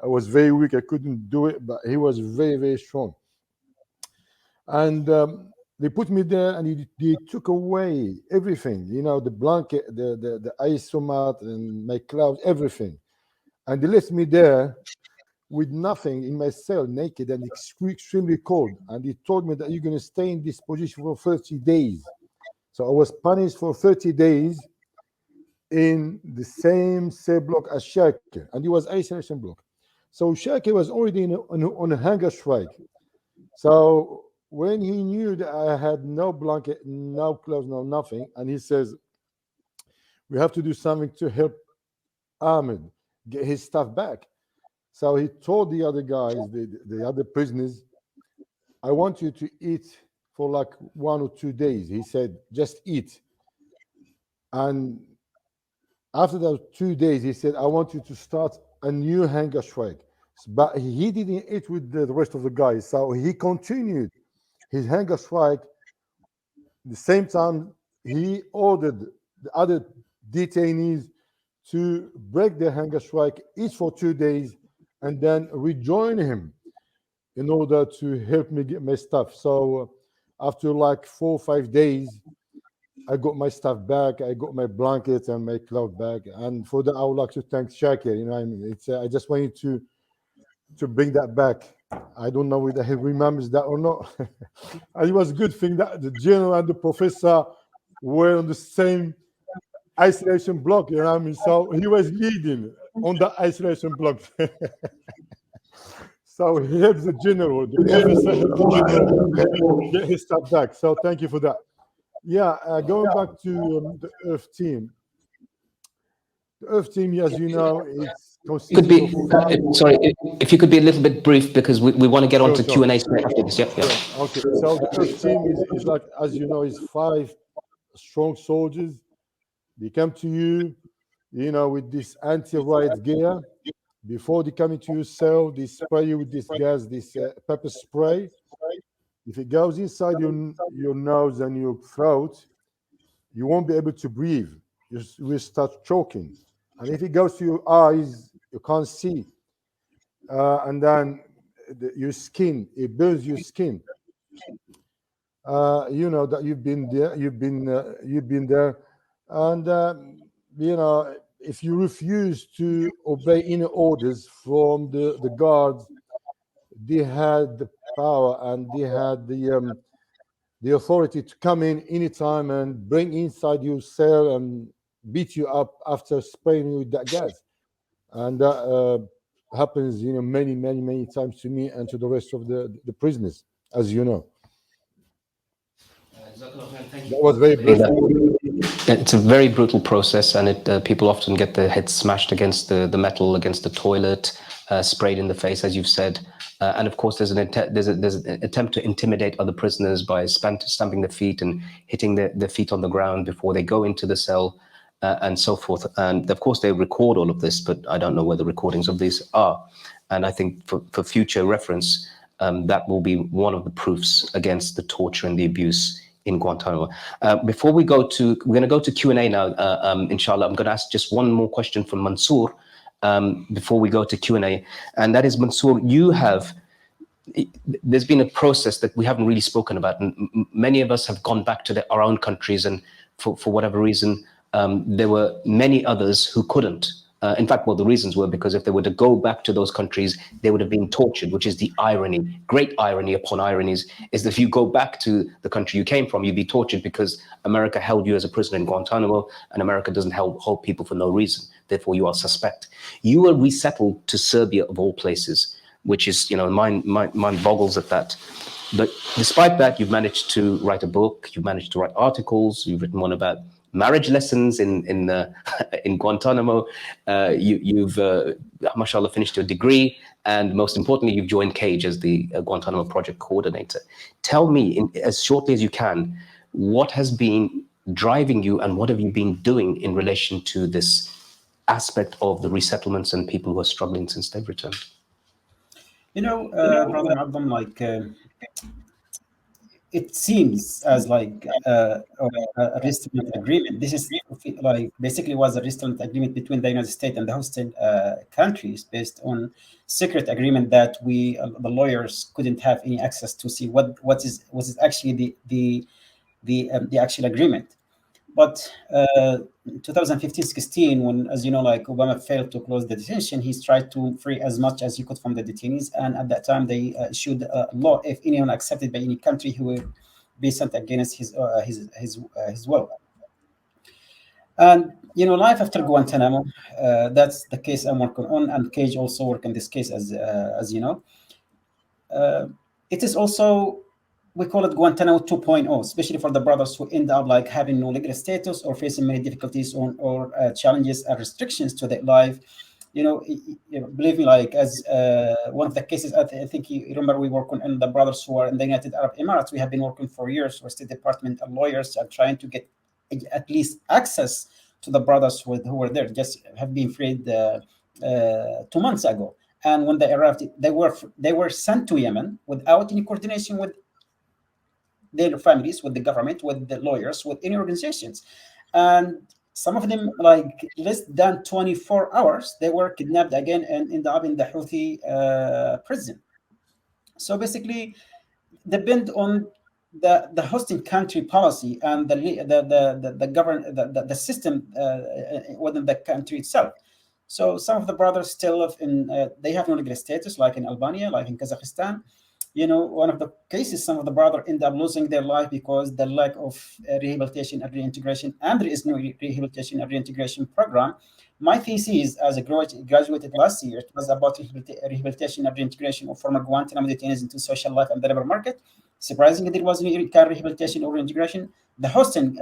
I was very weak. I couldn't do it, but he was very, very strong. And they put me there, and they took away everything. The blanket, the isomat, and my clothes, everything. And they left me there with nothing in my cell, naked and extremely cold. And he told me that you're going to stay in this position for 30 days. So I was punished for 30 days in the same cell block as Shakir, and it was isolation block. So Shakir was already on a hunger strike. So when he knew that I had no blanket, no clothes, no nothing, and he says, we have to do something to help Ahmad get his stuff back. So he told the other guys, the other prisoners, I want you to eat for like 1 or 2 days. He said, just eat. And after those 2 days, he said, I want you to start a new hunger strike. But he didn't eat with the rest of the guys. So he continued his hunger strike. At the same time, he ordered the other detainees to break their hunger strike, eat for 2 days, and then rejoin him in order to help me get my stuff. So after like 4 or 5 days, I got my stuff back. I got my blankets and my clothes back. And for that, I would like to thank Shakir. I mean, I just wanted to bring that back. I don't know whether he remembers that or not. And it was a good thing that the general and the professor were on the same isolation block. I mean, so he was leading on the isolation block. So he helps the general, the professor helps the general get his stuff back. So thank you for that. Yeah, going back to the IRF team. The IRF team, as you know, it's Could be, consisting of 5. sorry, if you could be a little bit brief, because we want to get on Sure, to sure. Q&A straight after this. Yeah, yeah. Sure. Okay. So the Earth team is like, as you know, is 5 strong soldiers. They come to you, with this anti-riot gear. Before they come into your cell, they spray you with this gas, this pepper spray. If it goes inside your nose and your throat, you won't be able to breathe. You will start choking. And if it goes to your eyes, you can't see. And then your skin, it burns your skin. You know that you've been there, you've been there, and if you refuse to obey any orders from the guards, they had the power and they had the authority to come in anytime and bring inside your cell and beat you up after spraying you with that gas. And that happens, many times to me and to the rest of the prisoners, as you know. That was very brutal. It's a very brutal process, and people often get their heads smashed against the metal, against the toilet, sprayed in the face, as you've said. And of course, there's an attempt to intimidate other prisoners by stamping their feet and hitting their feet on the ground before they go into the cell, and so forth. And of course, they record all of this, but I don't know where the recordings of these are. And I think for future reference, that will be one of the proofs against the torture and the abuse in Guantanamo. Before we're going to go to Q&A now, inshallah. I'm going to ask just one more question from Mansoor before we go to Q&A. And that is, Mansoor, there's been a process that we haven't really spoken about. And many of us have gone back to our own countries, and for whatever reason, there were many others who couldn't. In fact, the reasons were because if they were to go back to those countries, they would have been tortured, which is the irony, great irony upon ironies, is that if you go back to the country you came from, you'd be tortured because America held you as a prisoner in Guantanamo, and America doesn't hold people for no reason. Therefore, you are suspect. You were resettled to Serbia, of all places, which is, mind boggles at that. But despite that, you've managed to write a book, you've managed to write articles, you've written one about marriage lessons in Guantanamo. You've mashallah, finished your degree, and most importantly, you've joined CAGE as the Guantanamo project coordinator. Tell me, as shortly as you can, what has been driving you, and what have you been doing in relation to this aspect of the resettlements and people who are struggling since they've returned? Brother Moazzam, it seems as like a resettlement agreement. This is like basically was a resettlement agreement between the United States and the hosting countries, based on secret agreement that the lawyers couldn't have any access to see what was actually the actual agreement. But 2015-16, when, as you know, like Obama failed to close the detention, he tried to free as much as he could from the detainees. And at that time, they issued a law: if anyone accepted by any country, he will be sent against his will. And life after Guantanamo, that's the case I'm working on, and CAGE also work on this case, as you know. It is also, we call it Guantanamo 2.0, especially for the brothers who end up like having no legal status or facing many difficulties or challenges and restrictions to their life. Believe me, like as one of the cases, I think you remember, we work on the brothers who are in the United Arab Emirates. We have been working for years with State Department and lawyers and trying to get at least access to the brothers who were there. Just have been freed 2 months ago, and when they arrived, they were sent to Yemen without any coordination with their families, with the government, with the lawyers, with any organizations. And some of them, like less than 24 hours, they were kidnapped again and ended up in the Houthi prison. So basically, depend on the hosting country policy and the system within the country itself. So some of the brothers still live they have no legal status, like in Albania, like in Kazakhstan. One of the cases, some of the brothers end up losing their life because the lack of rehabilitation and reintegration, and there is no rehabilitation and reintegration program. My thesis, as a graduated last year, it was about rehabilitation and reintegration of former Guantanamo detainees into social life and the labor market. Surprisingly, there wasn't any kind of rehabilitation or reintegration. The hosting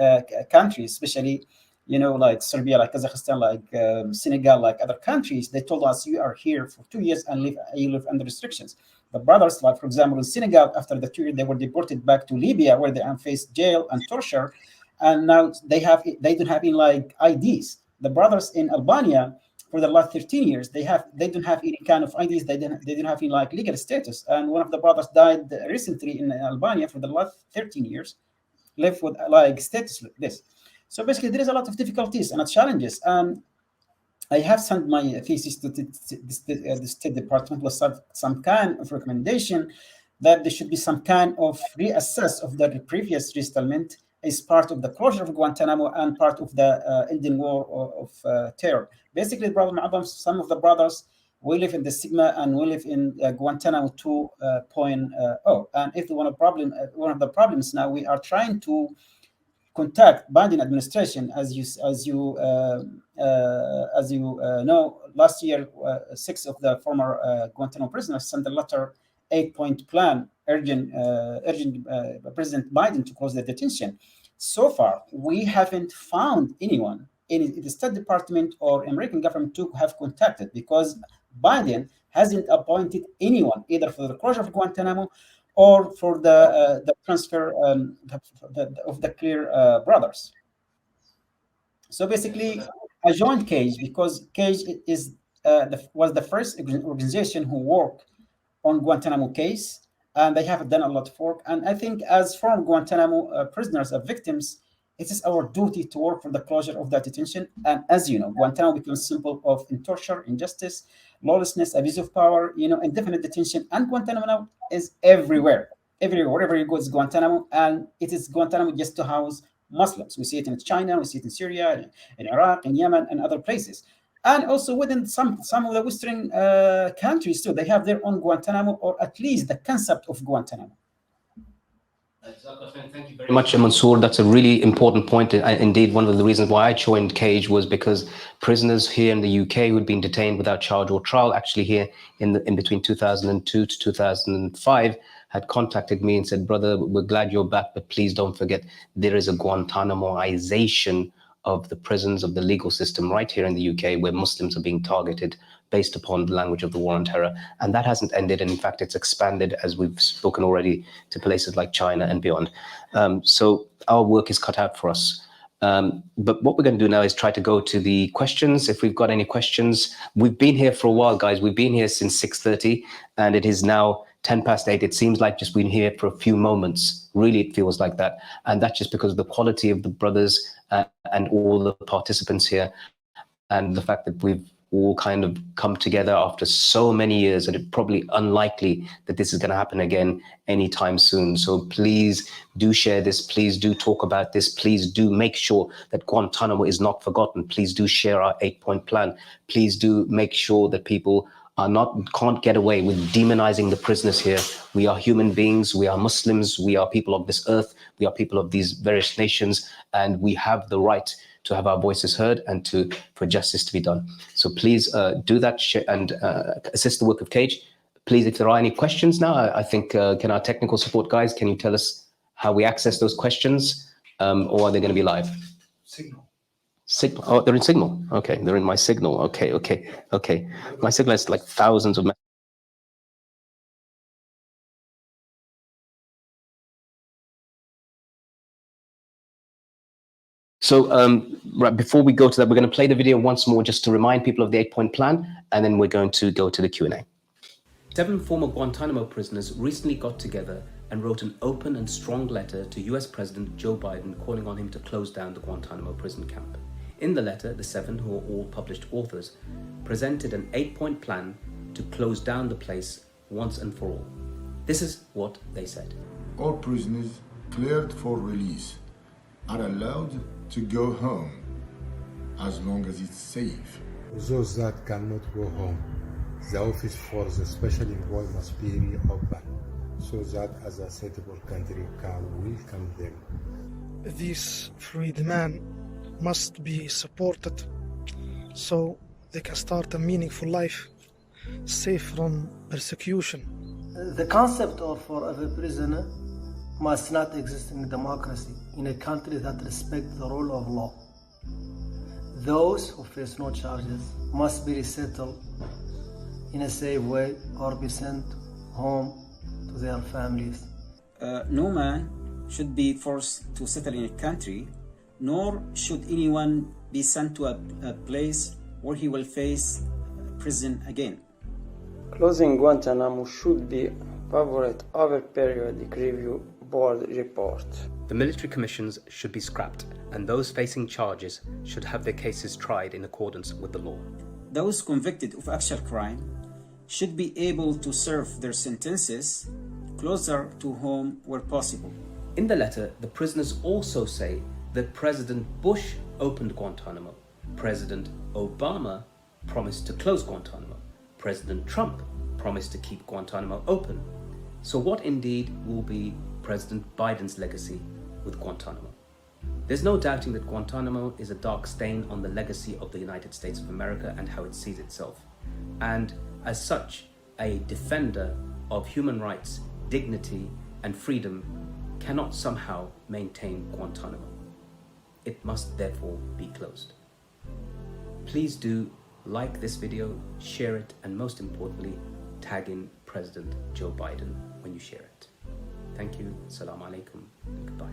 countries, especially like Serbia, like Kazakhstan, like Senegal, like other countries, they told us you are here for 2 years and you live under restrictions. The brothers, like for example in Senegal, after the 2 years, they were deported back to Libya, where they faced jail and torture, and now they don't have any like IDs. The brothers in Albania, for the last 13 years, they don't have any kind of IDs. They didn't have any like legal status. And one of the brothers died recently in Albania. For the last 13 years, live with like status like this. So basically, there is a lot of difficulties and challenges. I have sent my thesis to the State Department with some kind of recommendation that there should be some kind of reassess of the previous resettlement as part of the closure of Guantanamo and part of the ending war of terror. Basically, Brother Moazzam, some of the brothers, we live in the Sigma and we live in Guantanamo 2.0. And if one of the problems now, we are trying to contact Biden administration, as you know, last year 6 of the former Guantanamo prisoners sent a letter, 8-point plan urging President Biden to close the detention. So far, we haven't found anyone in the State Department or American government to have contacted, because Biden hasn't appointed anyone either for the closure of Guantanamo or for the transfer of the Clear brothers. So basically, I joined CAGE because CAGE was the first organization who worked on Guantanamo case, and they have done a lot of work. And I think as former Guantanamo prisoners and victims, it is our duty to work for the closure of that detention. And as you know, Guantanamo becomes a symbol of torture, injustice, lawlessness, abuse of power, indefinite detention. And Guantanamo now is everywhere. Wherever you go, it's Guantanamo. And it is Guantanamo just to house Muslims. We see it in China, we see it in Syria, in Iraq, in Yemen, and other places. And also within some of the Western countries too, they have their own Guantanamo, or at least the concept of Guantanamo. Thank you very much, Mansour. That's a really important point. Indeed, one of the reasons why I joined CAGE was because prisoners here in the UK who'd been detained without charge or trial, actually here in between 2002 to 2005, had contacted me and said, "Brother, we're glad you're back, but please don't forget there is a Guantanamoization of the prisons, of the legal system right here in the UK, where Muslims are being targeted based upon the language of the war on terror." And that hasn't ended. And in fact, it's expanded, as we've spoken already, to places like China and beyond. So our work is cut out for us. But what we're going to do now is try to go to the questions. If we've got any questions, we've been here for a while, guys. We've been here since 6:30, and it is now 8:10. It seems like just been here for a few moments. Really, it feels like that. And that's just because of the quality of the brothers and all the participants here, and the fact that we've all kind of come together after so many years, and it's probably unlikely that this is going to happen again anytime soon. So please do share this. Please do talk about this. Please do make sure that Guantanamo is not forgotten. Please do share our 8-point plan. Please do make sure that people can't get away with demonizing the prisoners here. We are human beings. We are Muslims. We are people of this earth. We are people of these various nations, and we have the right to have our voices heard and for justice to be done. So please do that and assist the work of CAGE. Please, if there are any questions now, I think, can our technical support guys, can you tell us how we access those questions, or are they going to be live? Signal. Oh, they're in Signal. Okay, they're in my Signal. Okay. My Signal is like thousands of messages. So right before we go to that, we're going to play the video once more just to remind people of the 8-point plan, and then we're going to go to the Q&A. 7 former Guantanamo prisoners recently got together and wrote an open and strong letter to US President Joe Biden calling on him to close down the Guantanamo prison camp. In the letter, the 7, who are all published authors, presented an 8-point plan to close down the place once and for all. This is what they said. All prisoners cleared for release are allowed to go home as long as it's safe. Those that cannot go home, the office for the special envoy must be reopened so that as a suitable country can welcome them. These freed men must be supported so they can start a meaningful life, safe from persecution. The concept of forever prisoner must not exist in democracy, in a country that respects the rule of law. Those who face no charges must be resettled in a safe way or be sent home to their families. No man should be forced to settle in a country, nor should anyone be sent to a place where he will face prison again. Closing Guantanamo should be favorite of a periodic review board report. The military commissions should be scrapped, and those facing charges should have their cases tried in accordance with the law. Those convicted of actual crime should be able to serve their sentences closer to home where possible. In the letter, the prisoners also say that President Bush opened Guantanamo, President Obama promised to close Guantanamo, President Trump promised to keep Guantanamo open. So what indeed will be President Biden's legacy with Guantanamo? There's no doubting that Guantanamo is a dark stain on the legacy of the United States of America and how it sees itself. And as such, a defender of human rights, dignity, and freedom cannot somehow maintain Guantanamo. It must therefore be closed. Please do like this video, share it, and most importantly, tag in President Joe Biden when you share it. Thank you. Assalamu alaikum. Goodbye.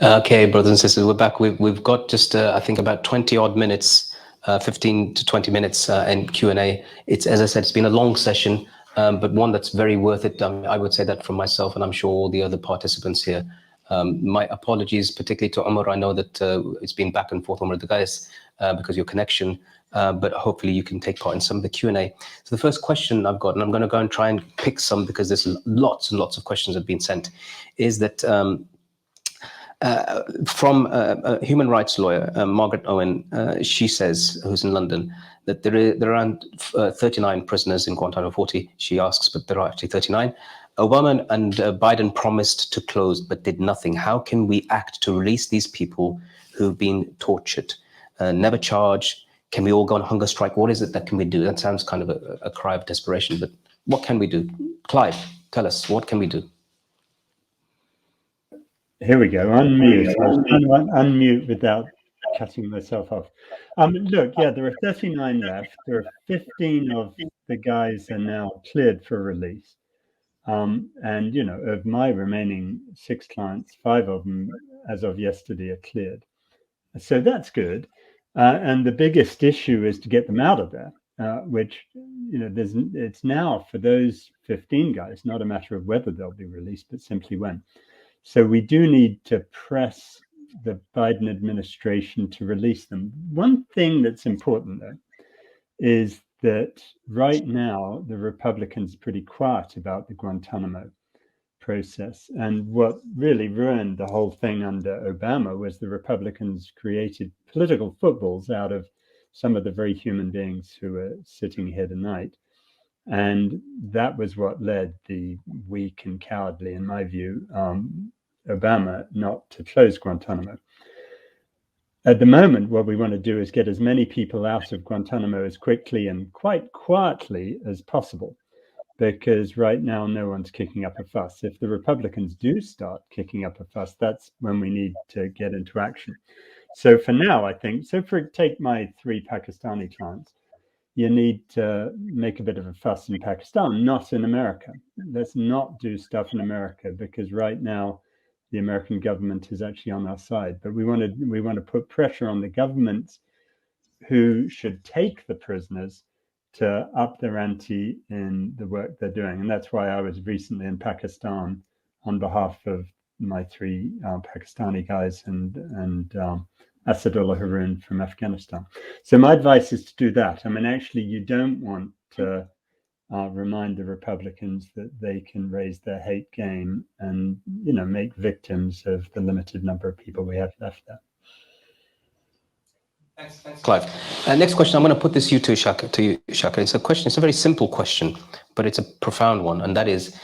Okay, brothers and sisters, we're back. We've got just, I think, about 20 odd minutes, 15 to 20 minutes in Q&A. It's, as I said, it's been a long session, but one that's very worth it. I would say that from myself, and I'm sure all the other participants here. My apologies, particularly to Umar. I know that it's been back and forth, Umar, the guys, because of your connection, but hopefully you can take part in some of the Q&A. So the first question I've got, and I'm going to go and try and pick some because there's lots and lots of questions that have been sent, is that from a human rights lawyer, Margaret Owen, she says, who's in London, that there are around 39 prisoners in Guantanamo, 40, she asks, but there are actually 39. Obama and Biden promised to close, but did nothing. How can we act to release these people who've been tortured, never charged? Can we all go on hunger strike? What is it that can we do? That sounds kind of a cry of desperation, but what can we do? Clive, tell us, what can we do? Here we go. Unmute. I was trying to unmute without cutting myself off. Look, yeah, there are 39 left. There are 15 of the guys are now cleared for release. And, you know, of my remaining 6 clients, 5 of them, as of yesterday, are cleared. So that's good. And the biggest issue is to get them out of there, which, you know, it's now for those 15 guys, not a matter of whether they'll be released, but simply when. So we do need to press the Biden administration to release them. One thing that's important, though, is that right now the Republicans are pretty quiet about the Guantanamo process. And what really ruined the whole thing under Obama was the Republicans created political footballs out of some of the very human beings who were sitting here tonight. And that was what led the weak and cowardly, in my view, Obama not to close Guantanamo. At the moment, what we want to do is get as many people out of Guantanamo as quickly and quite quietly as possible, because right now no one's kicking up a fuss. If the Republicans do start kicking up a fuss, that's when we need to get into action. So for now, I think, take my 3 Pakistani clients, you need to make a bit of a fuss in Pakistan, not in America. Let's not do stuff in America, because right now the American government is actually on our side. But we want to put pressure on the governments who should take the prisoners to up their ante in the work they're doing. And that's why I was recently in Pakistan on behalf of my 3 Pakistani guys and Asadullah Haroon from Afghanistan. So my advice is to do that. I mean, actually, you don't want to remind the Republicans that they can raise their hate game and, you know, make victims of the limited number of people we have left there. Thanks, Clive. Next question, I'm going to put this to you, Shaka. It's a question, it's a very simple question, but it's a profound one. And that is,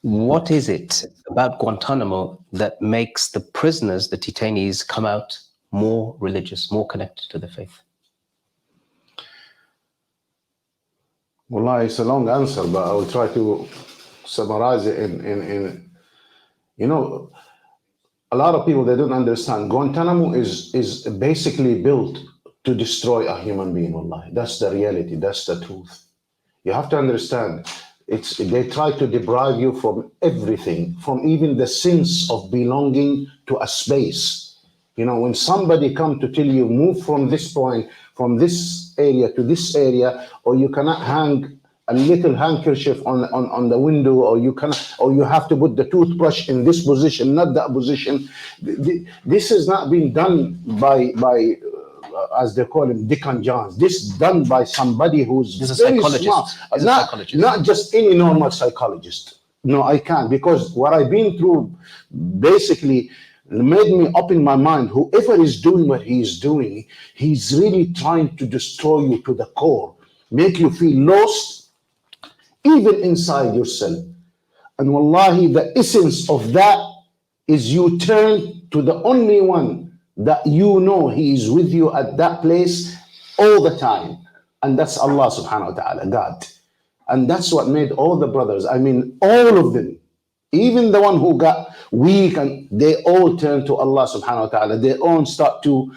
what is it about Guantanamo that makes the prisoners, the detainees, come out more religious, more connected to the faith? Well, it's a long answer, but I will try to summarize it in you know, a lot of people, they don't understand. Guantanamo is basically built to destroy a human being. Wallahi, that's the reality. That's the truth. You have to understand. They try to deprive you from everything, from even the sense of belonging to a space. You know, when somebody come to tell you move from this point, from this area to this area, or you cannot hang a little handkerchief on the window, or you have to put the toothbrush in this position, not that position. This is not being done by as they call him, Dick and Johns. This is done by somebody who's very smart. Not just any normal psychologist. No, I can't, because what I've been through basically made me open my mind. Whoever is doing what he's doing, he's really trying to destroy you to the core, make you feel lost, even inside yourself. And wallahi, the essence of that is you turn to the only one that you know he is with you at that place all the time. And that's Allah subhanahu wa ta'ala, God. And that's what made all the brothers, I mean, all of them, even the one who got weak, and they all turn to Allah subhanahu wa ta'ala. They all start to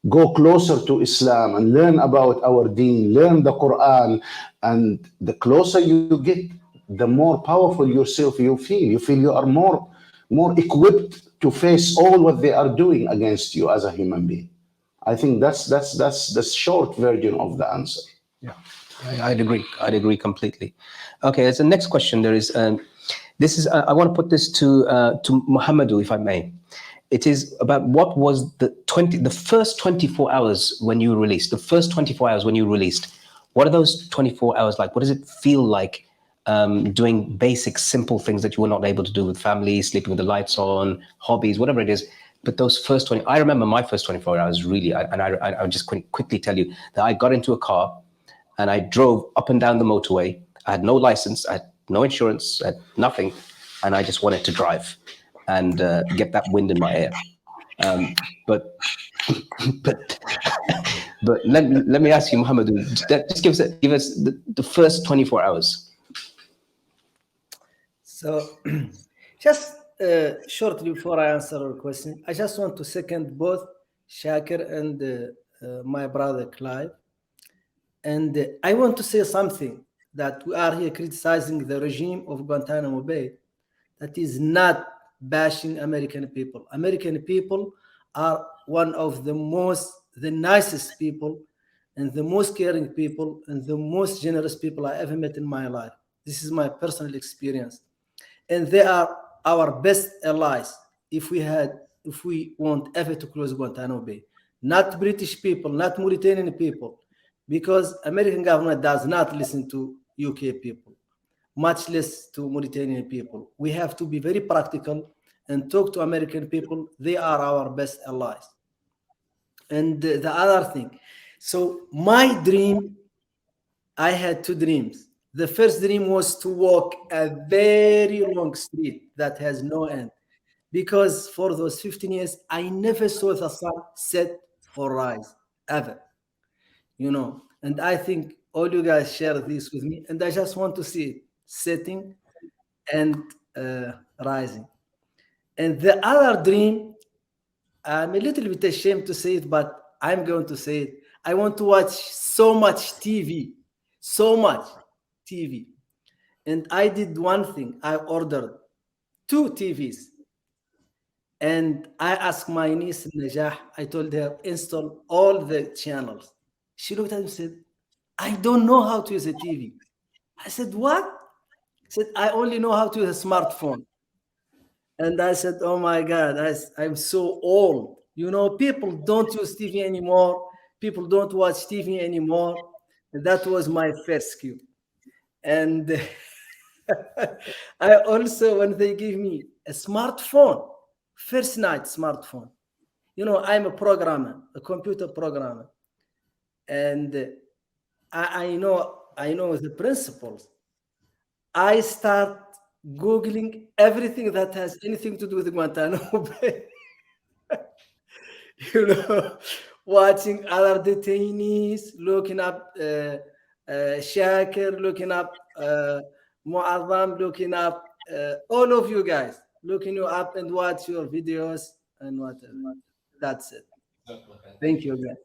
go closer to Islam and learn about our deen, learn the Quran. And the closer you get, the more powerful yourself you feel. You feel you are more equipped to face all what they are doing against you as a human being. I think that's the short version of the answer. Yeah, I'd agree. I'd agree completely. Okay, as the next question, there is this is I want to put this to Muhammadu, if I may. It is about what was the first 24 hours when you released. The first 24 hours when you released. What are those 24 hours like? What does it feel like doing basic, simple things that you were not able to do with family, sleeping with the lights on, hobbies, whatever it is? But those first 20, I remember my first 24 hours really, and I'll just quickly tell you that I got into a car and I drove up and down the motorway. I had no license, I had no insurance, I had nothing, and I just wanted to drive and get that wind in my hair. But let me ask you, Muhammad, just give us the first 24 hours. So, just shortly before I answer your question, I just want to second both Shakir and my brother Clive. And I want to say something, that we are here criticizing the regime of Guantanamo Bay. That is not bashing American people. American people are one of the nicest people, and the most caring people, and the most generous people I ever met in my life. This is my personal experience. And they are our best allies if we want ever to close Guantanamo Bay. Not British people, not Mauritanian people, because American government does not listen to UK people, much less to Mauritanian people. We have to be very practical and talk to American people. They are our best allies. And the other thing, so my dream, I had two dreams. The first dream was to walk a very long street that has no end, because for those 15 years, I never saw the sun set or rise, ever. You know, and I think all you guys share this with me, and I just want to see it setting and rising. And the other dream, I'm a little bit ashamed to say it, but I'm going to say it. I want to watch so much TV, so much TV. And I did one thing. I ordered 2 TVs. And I asked my niece, Najah, I told her, install all the channels. She looked at me and said, I don't know how to use a TV. I said, what? She said, I only know how to use a smartphone. And I said, oh my God, I'm so old. You know, people don't use TV anymore. People don't watch TV anymore. And that was my first cue. And I also, when they give me a smartphone, first night smartphone, you know, I'm a programmer, a computer programmer. And I know the principles. I start Googling everything that has anything to do with Guantanamo Bay. You know, watching other detainees, looking up Shakir, looking up Moazzam, looking up all of you guys, looking you up and watch your videos. and whatever. That's it. Thank you again.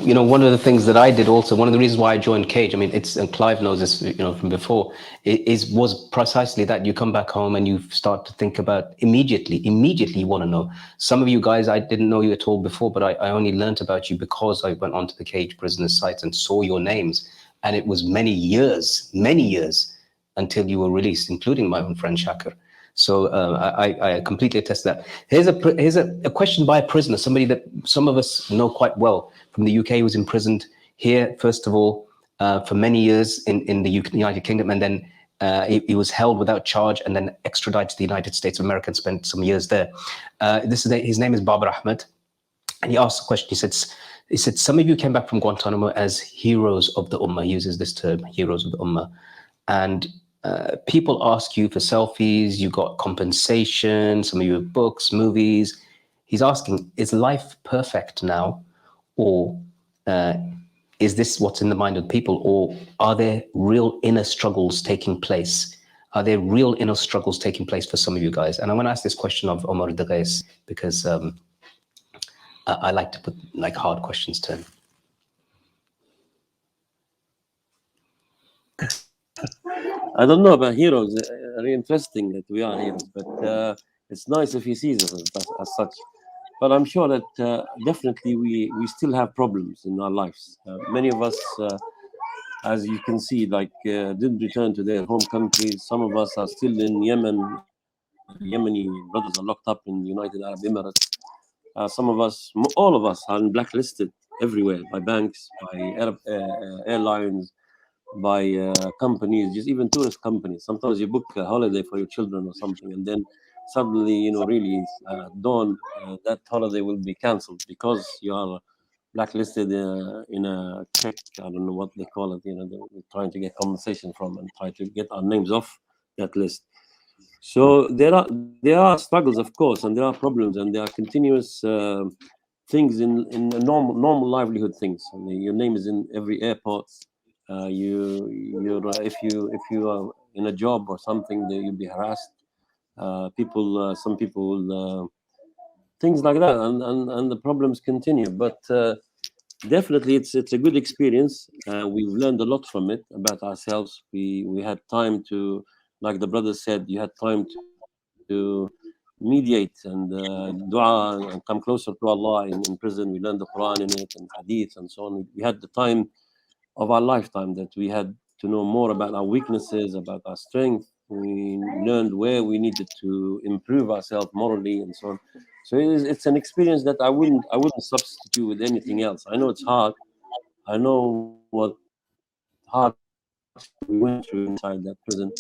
You know, one of the things that I did also, one of the reasons why I joined Cage, I mean, it's, and Clive knows this, you know, from before, was precisely that. You come back home and you start to think about immediately you want to know. Some of you guys, I didn't know you at all before, but I only learnt about you because I went onto the Cage prisoners site and saw your names. And it was many years until you were released, including my own friend Shakir. So I completely attest to that. Here's a question by a prisoner, somebody that some of us know quite well from the UK, who was imprisoned here, first of all, for many years in the United Kingdom, and then he was held without charge and then extradited to the United States of America and spent some years there. His name is Babar Ahmad, and he asked a question. He said, some of you came back from Guantanamo as heroes of the Ummah. He uses this term, heroes of the Ummah. And people ask you for selfies, you got compensation, some of you have books, movies. He's asking, is life perfect now? Or is this what's in the mind of people? Or are there real inner struggles taking place? Are there real inner struggles taking place for some of you guys? And I want to ask this question of Omar Dagais, because I like to put like hard questions to him. I don't know about heroes. Very interesting that we are heroes, but it's nice if he sees us as such. But I'm sure that definitely we still have problems in our lives. Many of us, as you can see, like didn't return to their home countries. Some of us are still in Yemen. Yemeni brothers are locked up in United Arab Emirates. Some of us, all of us, are blacklisted everywhere by banks, by airlines, by companies, just even tourist companies. Sometimes you book a holiday for your children or something, and then suddenly, you know, really dawn that holiday will be cancelled because you are blacklisted in a check. I don't know what they call it. You know, they're trying to get compensation from and try to get our names off that list. So there are struggles, of course, and there are problems, and there are continuous things in normal livelihood things. I mean, your name is in every airport. If you are in a job or something, you'll be harassed. Some people things like that, and the problems continue. But definitely, it's a good experience. We've learned a lot from it about ourselves. We had time to, like the brother said, you had time to mediate and dua and come closer to Allah in prison. We learned the Quran in it and hadith and so on. We had the time of our lifetime that we had to know more about our weaknesses, about our strength. We learned where we needed to improve ourselves morally and so on. So it's an experience that I wouldn't substitute with anything else. I know it's hard. I know what hard we went through inside that prison.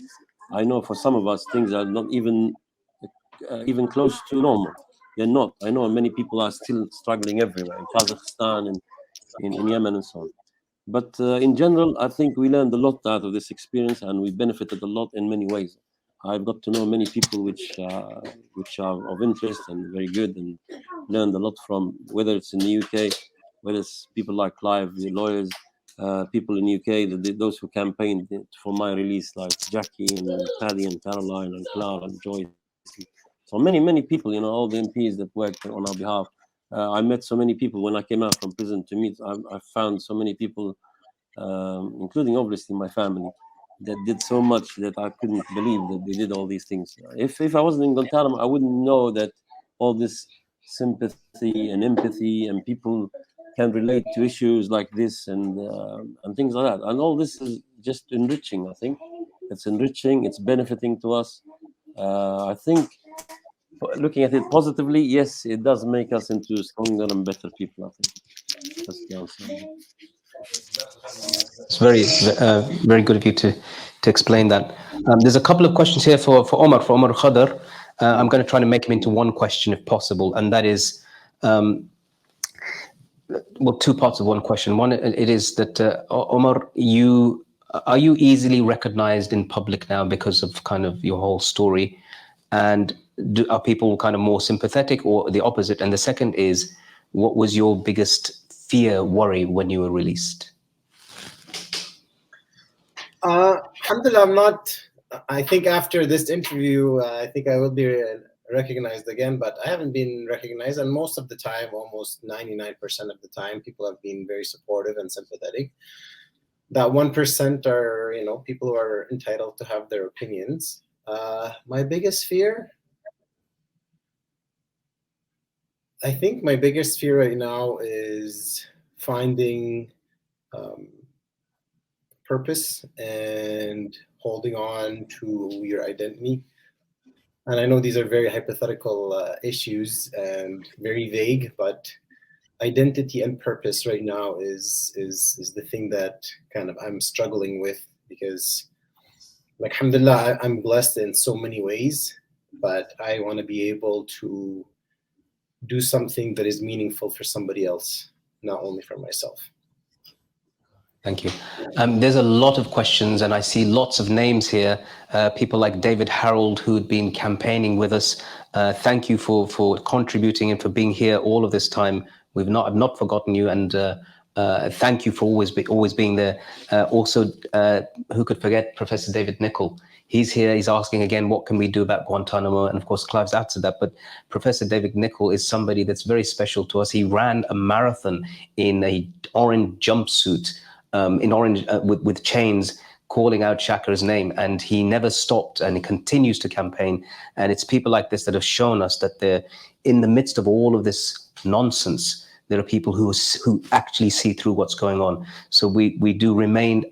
I know for some of us things are not even close to normal. They're not. I know many people are still struggling everywhere in Kazakhstan and in Yemen and so on. But in general, I think we learned a lot out of this experience, and we benefited a lot in many ways. I've got to know many people which are of interest and very good, and learned a lot from, whether it's in the UK, whether it's people like Clive, the lawyers, people in the UK, those who campaigned for my release, like Jackie and Paddy and Caroline and Clara and Joyce. So many people, you know, all the MPs that worked on our behalf. I met so many people when I came out from prison to meet. I found so many people, including obviously my family, that did so much that I couldn't believe that they did all these things. If I wasn't in Guantanamo, I wouldn't know that all this sympathy and empathy and people can relate to issues like this and things like that. And all this is just enriching. I think it's enriching. It's benefiting to us. I think, looking at it positively, yes, it does make us into stronger and better people. I think that's the answer. It's very good of you to explain that. There's a couple of questions here for Omar Khadr. I'm going to try to make them into one question if possible, and that is, well, two parts of one question. One, it is that Omar, are you easily recognized in public now because of kind of your whole story, and are people kind of more sympathetic or the opposite? And the second is, what was your biggest fear, worry when you were released? Alhamdulillah, I think after this interview, I think I will be recognized again, but I haven't been recognized. And most of the time, almost 99% of the time, people have been very supportive and sympathetic. That 1% are, people who are entitled to have their opinions. My biggest fear, I think my biggest fear right now is finding purpose and holding on to your identity. And I know these are very hypothetical issues and very vague, but identity and purpose right now is the thing that kind of I'm struggling with, because alhamdulillah, I'm blessed in so many ways, but I want to be able to do something that is meaningful for somebody else, not only for myself. Thank you. There's a lot of questions, and I see lots of names here. People like David Harold, who'd been campaigning with us. Thank you for contributing and for being here all of this time. I've not forgotten you, and thank you for always being there. Also, who could forget Professor David Nichol? He's here. He's asking again, what can we do about Guantanamo? And of course, Clive's answered that. But Professor David Nichol is somebody that's very special to us. He ran a marathon in a orange jumpsuit. In orange with chains, calling out Shaka's name, and he never stopped, and he continues to campaign. And it's people like this that have shown us that they're in the midst of all of this nonsense. There are people who actually see through what's going on. So we do remain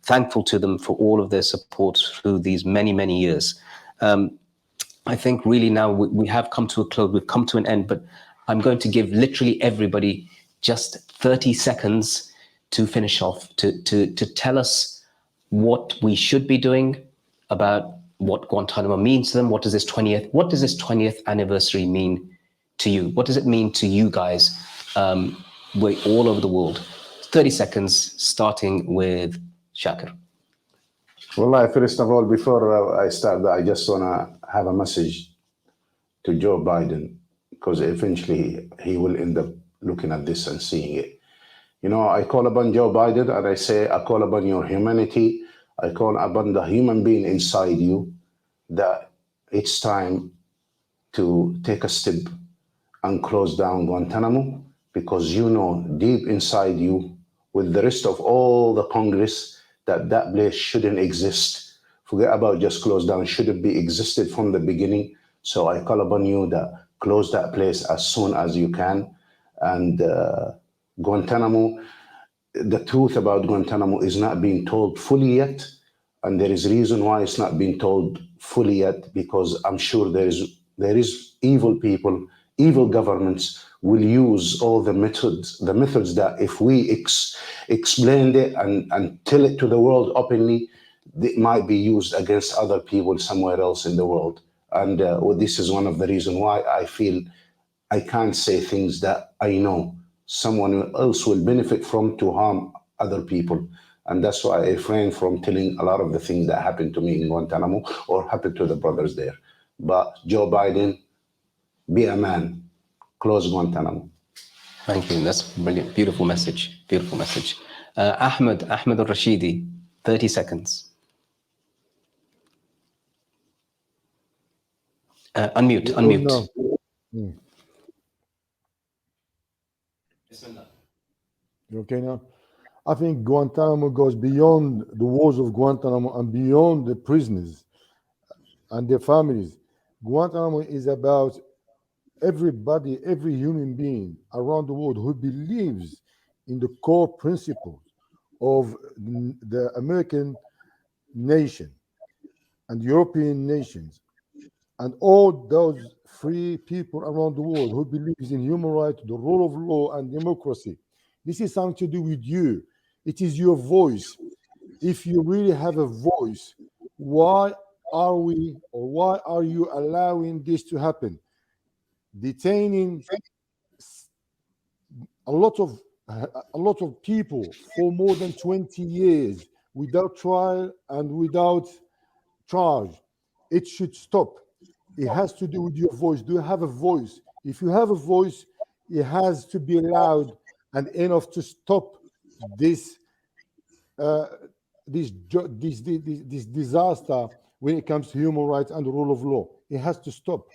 thankful to them for all of their support through these many years. I think really now we have come to a close. We've come to an end, but I'm going to give literally everybody just 30 seconds to finish off, to tell us what we should be doing about what Guantanamo means to them. What does this 20th anniversary mean to you? What does it mean to you guys? We're all over the world. 30 seconds, starting with Shakir. Well, first of all, before I start, I just want to have a message to Joe Biden, because eventually he will end up looking at this and seeing it. I call upon Joe Biden and I say, I call upon your humanity. I call upon the human being inside you, that it's time to take a step and close down Guantanamo, because deep inside you, with the rest of all the Congress, that place shouldn't exist. Forget about just close down, shouldn't be existed from the beginning. So I call upon you that close that place as soon as you can. And Guantanamo, the truth about Guantanamo is not being told fully yet, and there is reason why it's not being told fully yet, because I'm sure there is evil people, evil governments will use all the methods that if we explain it and tell it to the world openly, it might be used against other people somewhere else in the world. And this is one of the reasons why I feel I can't say things that I know someone else will benefit from to harm other people. And that's why I refrain from telling a lot of the things that happened to me in Guantanamo or happened to the brothers there. But Joe Biden, be a man, close Guantanamo. Thank you. That's brilliant. Beautiful message. Beautiful message. Ahmad Al-Rashidi, 30 seconds. Unmute. You okay now? I think Guantanamo goes beyond the walls of Guantanamo and beyond the prisoners and their families. Guantanamo is about everybody, every human being around the world who believes in the core principles of the American nation and European nations and all those free people around the world who believes in human rights, the rule of law, and democracy. This is something to do with you. It is your voice. If you really have a voice, why are you allowing this to happen? Detaining a lot of people for more than 20 years without trial and without charge. It should stop. It has to do with your voice. Do you have a voice? If you have a voice, it has to be loud and enough to stop this disaster when it comes to human rights and the rule of law. It has to stop.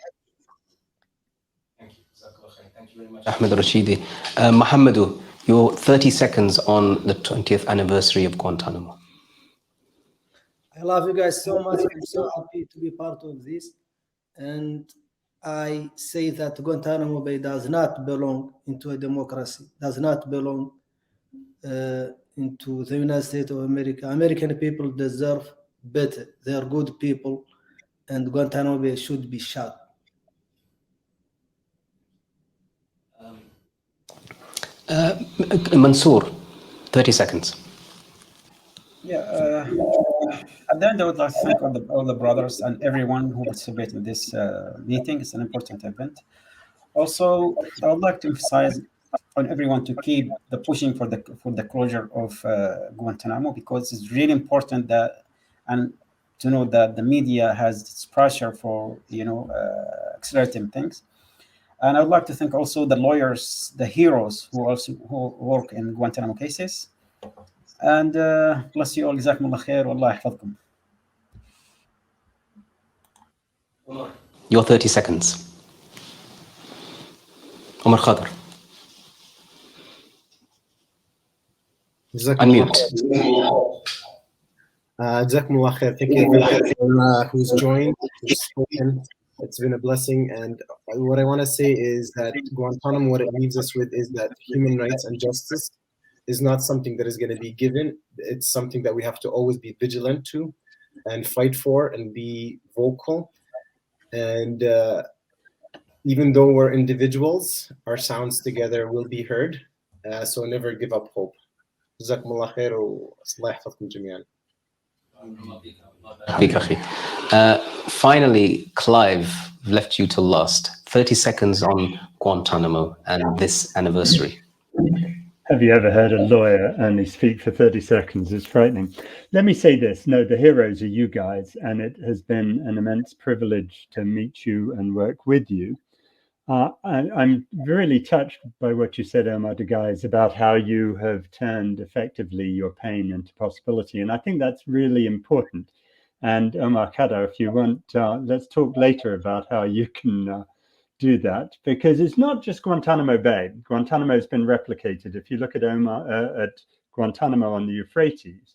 Ahmad Rashidi. Mohammadu, your 30 seconds on the 20th anniversary of Guantanamo. I love you guys so much. I'm so happy to be part of this. And I say that Guantanamo Bay does not belong into a democracy, does not belong into the United States of America. American people deserve better. They are good people, and Guantanamo Bay should be shut. Mansoor, 30 seconds. Yeah, at the end, I would like to thank all the brothers and everyone who participated in this meeting. It's an important event. Also, I would like to emphasize on everyone to keep the pushing for the closure of Guantanamo, because it's really important that, and to know that the media has its pressure for accelerating things. And I would like to thank also the lawyers, the heroes who work in Guantanamo cases. And bless you all. Jazakumullah khair. Wallah yahfadkum. Your 30 seconds. Omar Khadr. Unmute. Jazakumullah khair. Thank you everyone who's joined, who's spoken. It's been a blessing. And what I want to say is that Guantanamo, what it leaves us with is that human rights and justice is not something that is going to be given. It's something that we have to always be vigilant to and fight for and be vocal. And even though we're individuals, our sounds together will be heard. So never give up hope. Jazakumullah khair wa Allah yahfazkum jami'an. Finally, Clive, left you till last. 30 seconds on Guantanamo and this anniversary. Have you ever heard a lawyer only speak for 30 seconds? It's frightening. Let me say this. No, the heroes are you guys, and it has been an immense privilege to meet you and work with you. I'm really touched by what you said, Omar, guys, about how you have turned effectively your pain into possibility. And I think that's really important. And Omar Khadr, if you want, let's talk later about how you can do that, because it's not just Guantanamo Bay. Guantanamo has been replicated. If you look at at Guantanamo on the Euphrates,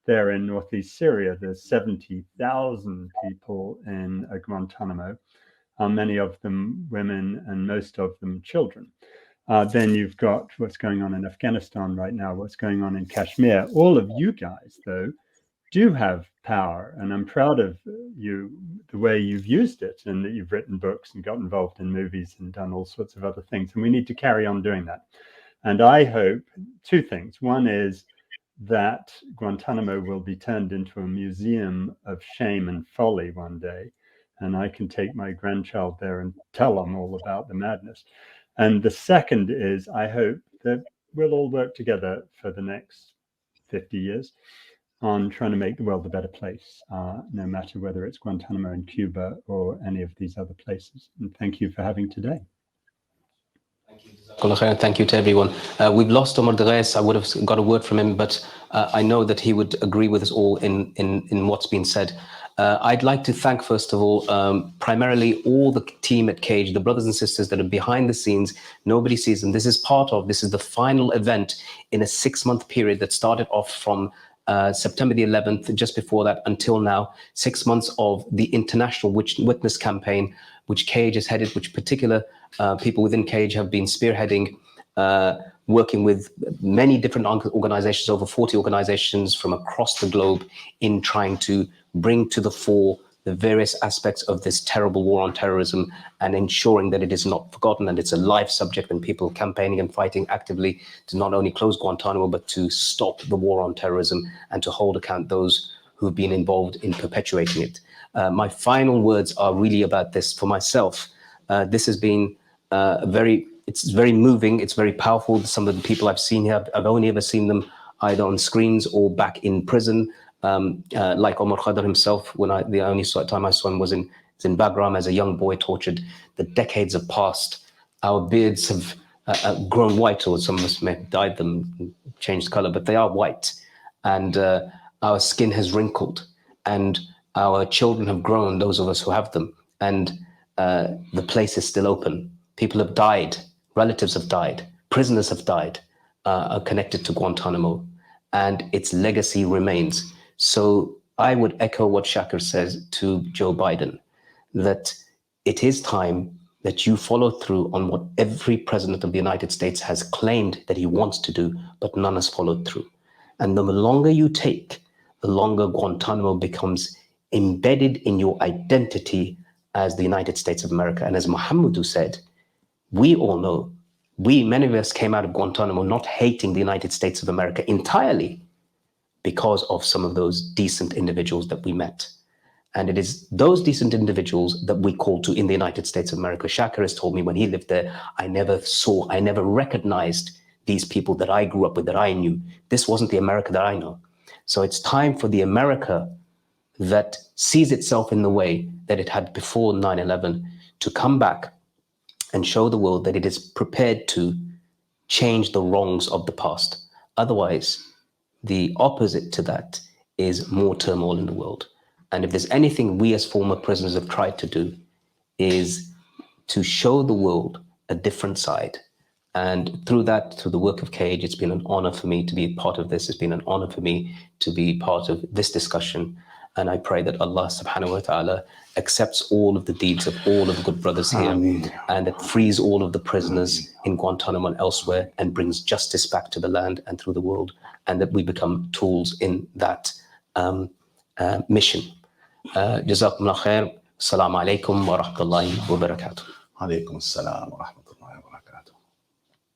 there in northeast Syria, there's 70,000 people in Guantanamo, many of them women and most of them children. Then you've got what's going on in Afghanistan right now, what's going on in Kashmir. All of you guys, though, do have power, and I'm proud of you, the way you've used it, and that you've written books and got involved in movies and done all sorts of other things, and we need to carry on doing that. And I hope two things. One is that Guantanamo will be turned into a museum of shame and folly one day, and I can take my grandchild there and tell them all about the madness. And the second is, I hope that we'll all work together for the next 50 years on trying to make the world a better place, no matter whether it's Guantanamo in Cuba or any of these other places. And thank you for having today. Thank you to everyone. We've lost Omar Daghes. I would have got a word from him, but I know that he would agree with us all in what's been said. I'd like to thank, first of all, primarily all the team at Cage, the brothers and sisters that are behind the scenes. Nobody sees them. This is the final event in a 6-month period that started off from September the 11th, just before that until now, 6 months of the international witness campaign, which Cage has headed, which particular people within Cage have been spearheading, working with many different organizations, over 40 organizations from across the globe, in trying to bring to the fore the various aspects of this terrible war on terrorism and ensuring that it is not forgotten and it's a live subject, and people campaigning and fighting actively to not only close Guantanamo, but to stop the war on terrorism and to hold account those who've been involved in perpetuating it. My final words are really about this for myself. This has been it's very moving, it's very powerful. Some of the people I've seen here, I've only ever seen them either on screens or back in prison. Like Omar Khadr himself, the only time I saw him was in Bagram as a young boy, tortured. The decades have passed. Our beards have grown white, or some of us may have dyed them, changed color, but they are white. And our skin has wrinkled. And Our children have grown, those of us who have them, and the place is still open. People have died, relatives have died, prisoners have died, are connected to Guantanamo, and its legacy remains. So I would echo what Shakir says to Joe Biden, that it is time that you follow through on what every president of the United States has claimed that he wants to do, but none has followed through. And the longer you take, the longer Guantanamo becomes embedded in your identity as the United States of America. And as Muhammadu said, we all know, many of us came out of Guantanamo not hating the United States of America entirely because of some of those decent individuals that we met. And it is those decent individuals that we call to in the United States of America. Shakir has told me when he lived there, I never recognized these people that I grew up with, that I knew. This wasn't the America that I know. So it's time for the America that sees itself in the way that it had before 9/11 to come back and show the world that it is prepared to change the wrongs of the past. Otherwise, the opposite to that is more turmoil in the world. And if there's anything we as former prisoners have tried to do, is to show the world a different side. And through that, through the work of Cage, it's been an honor for me to be part of this. It's been an honor for me to be part of this discussion. And I pray that Allah subhanahu wa ta'ala accepts all of the deeds of all of the good brothers here, and that frees all of the prisoners in Guantanamo and elsewhere, and brings justice back to the land and through the world, and that we become tools in that mission. Jazakumullah khair. Assalamu alaikum wa rahmatullahi wa barakatuh. Alaikum assalam wa rahmatullahi.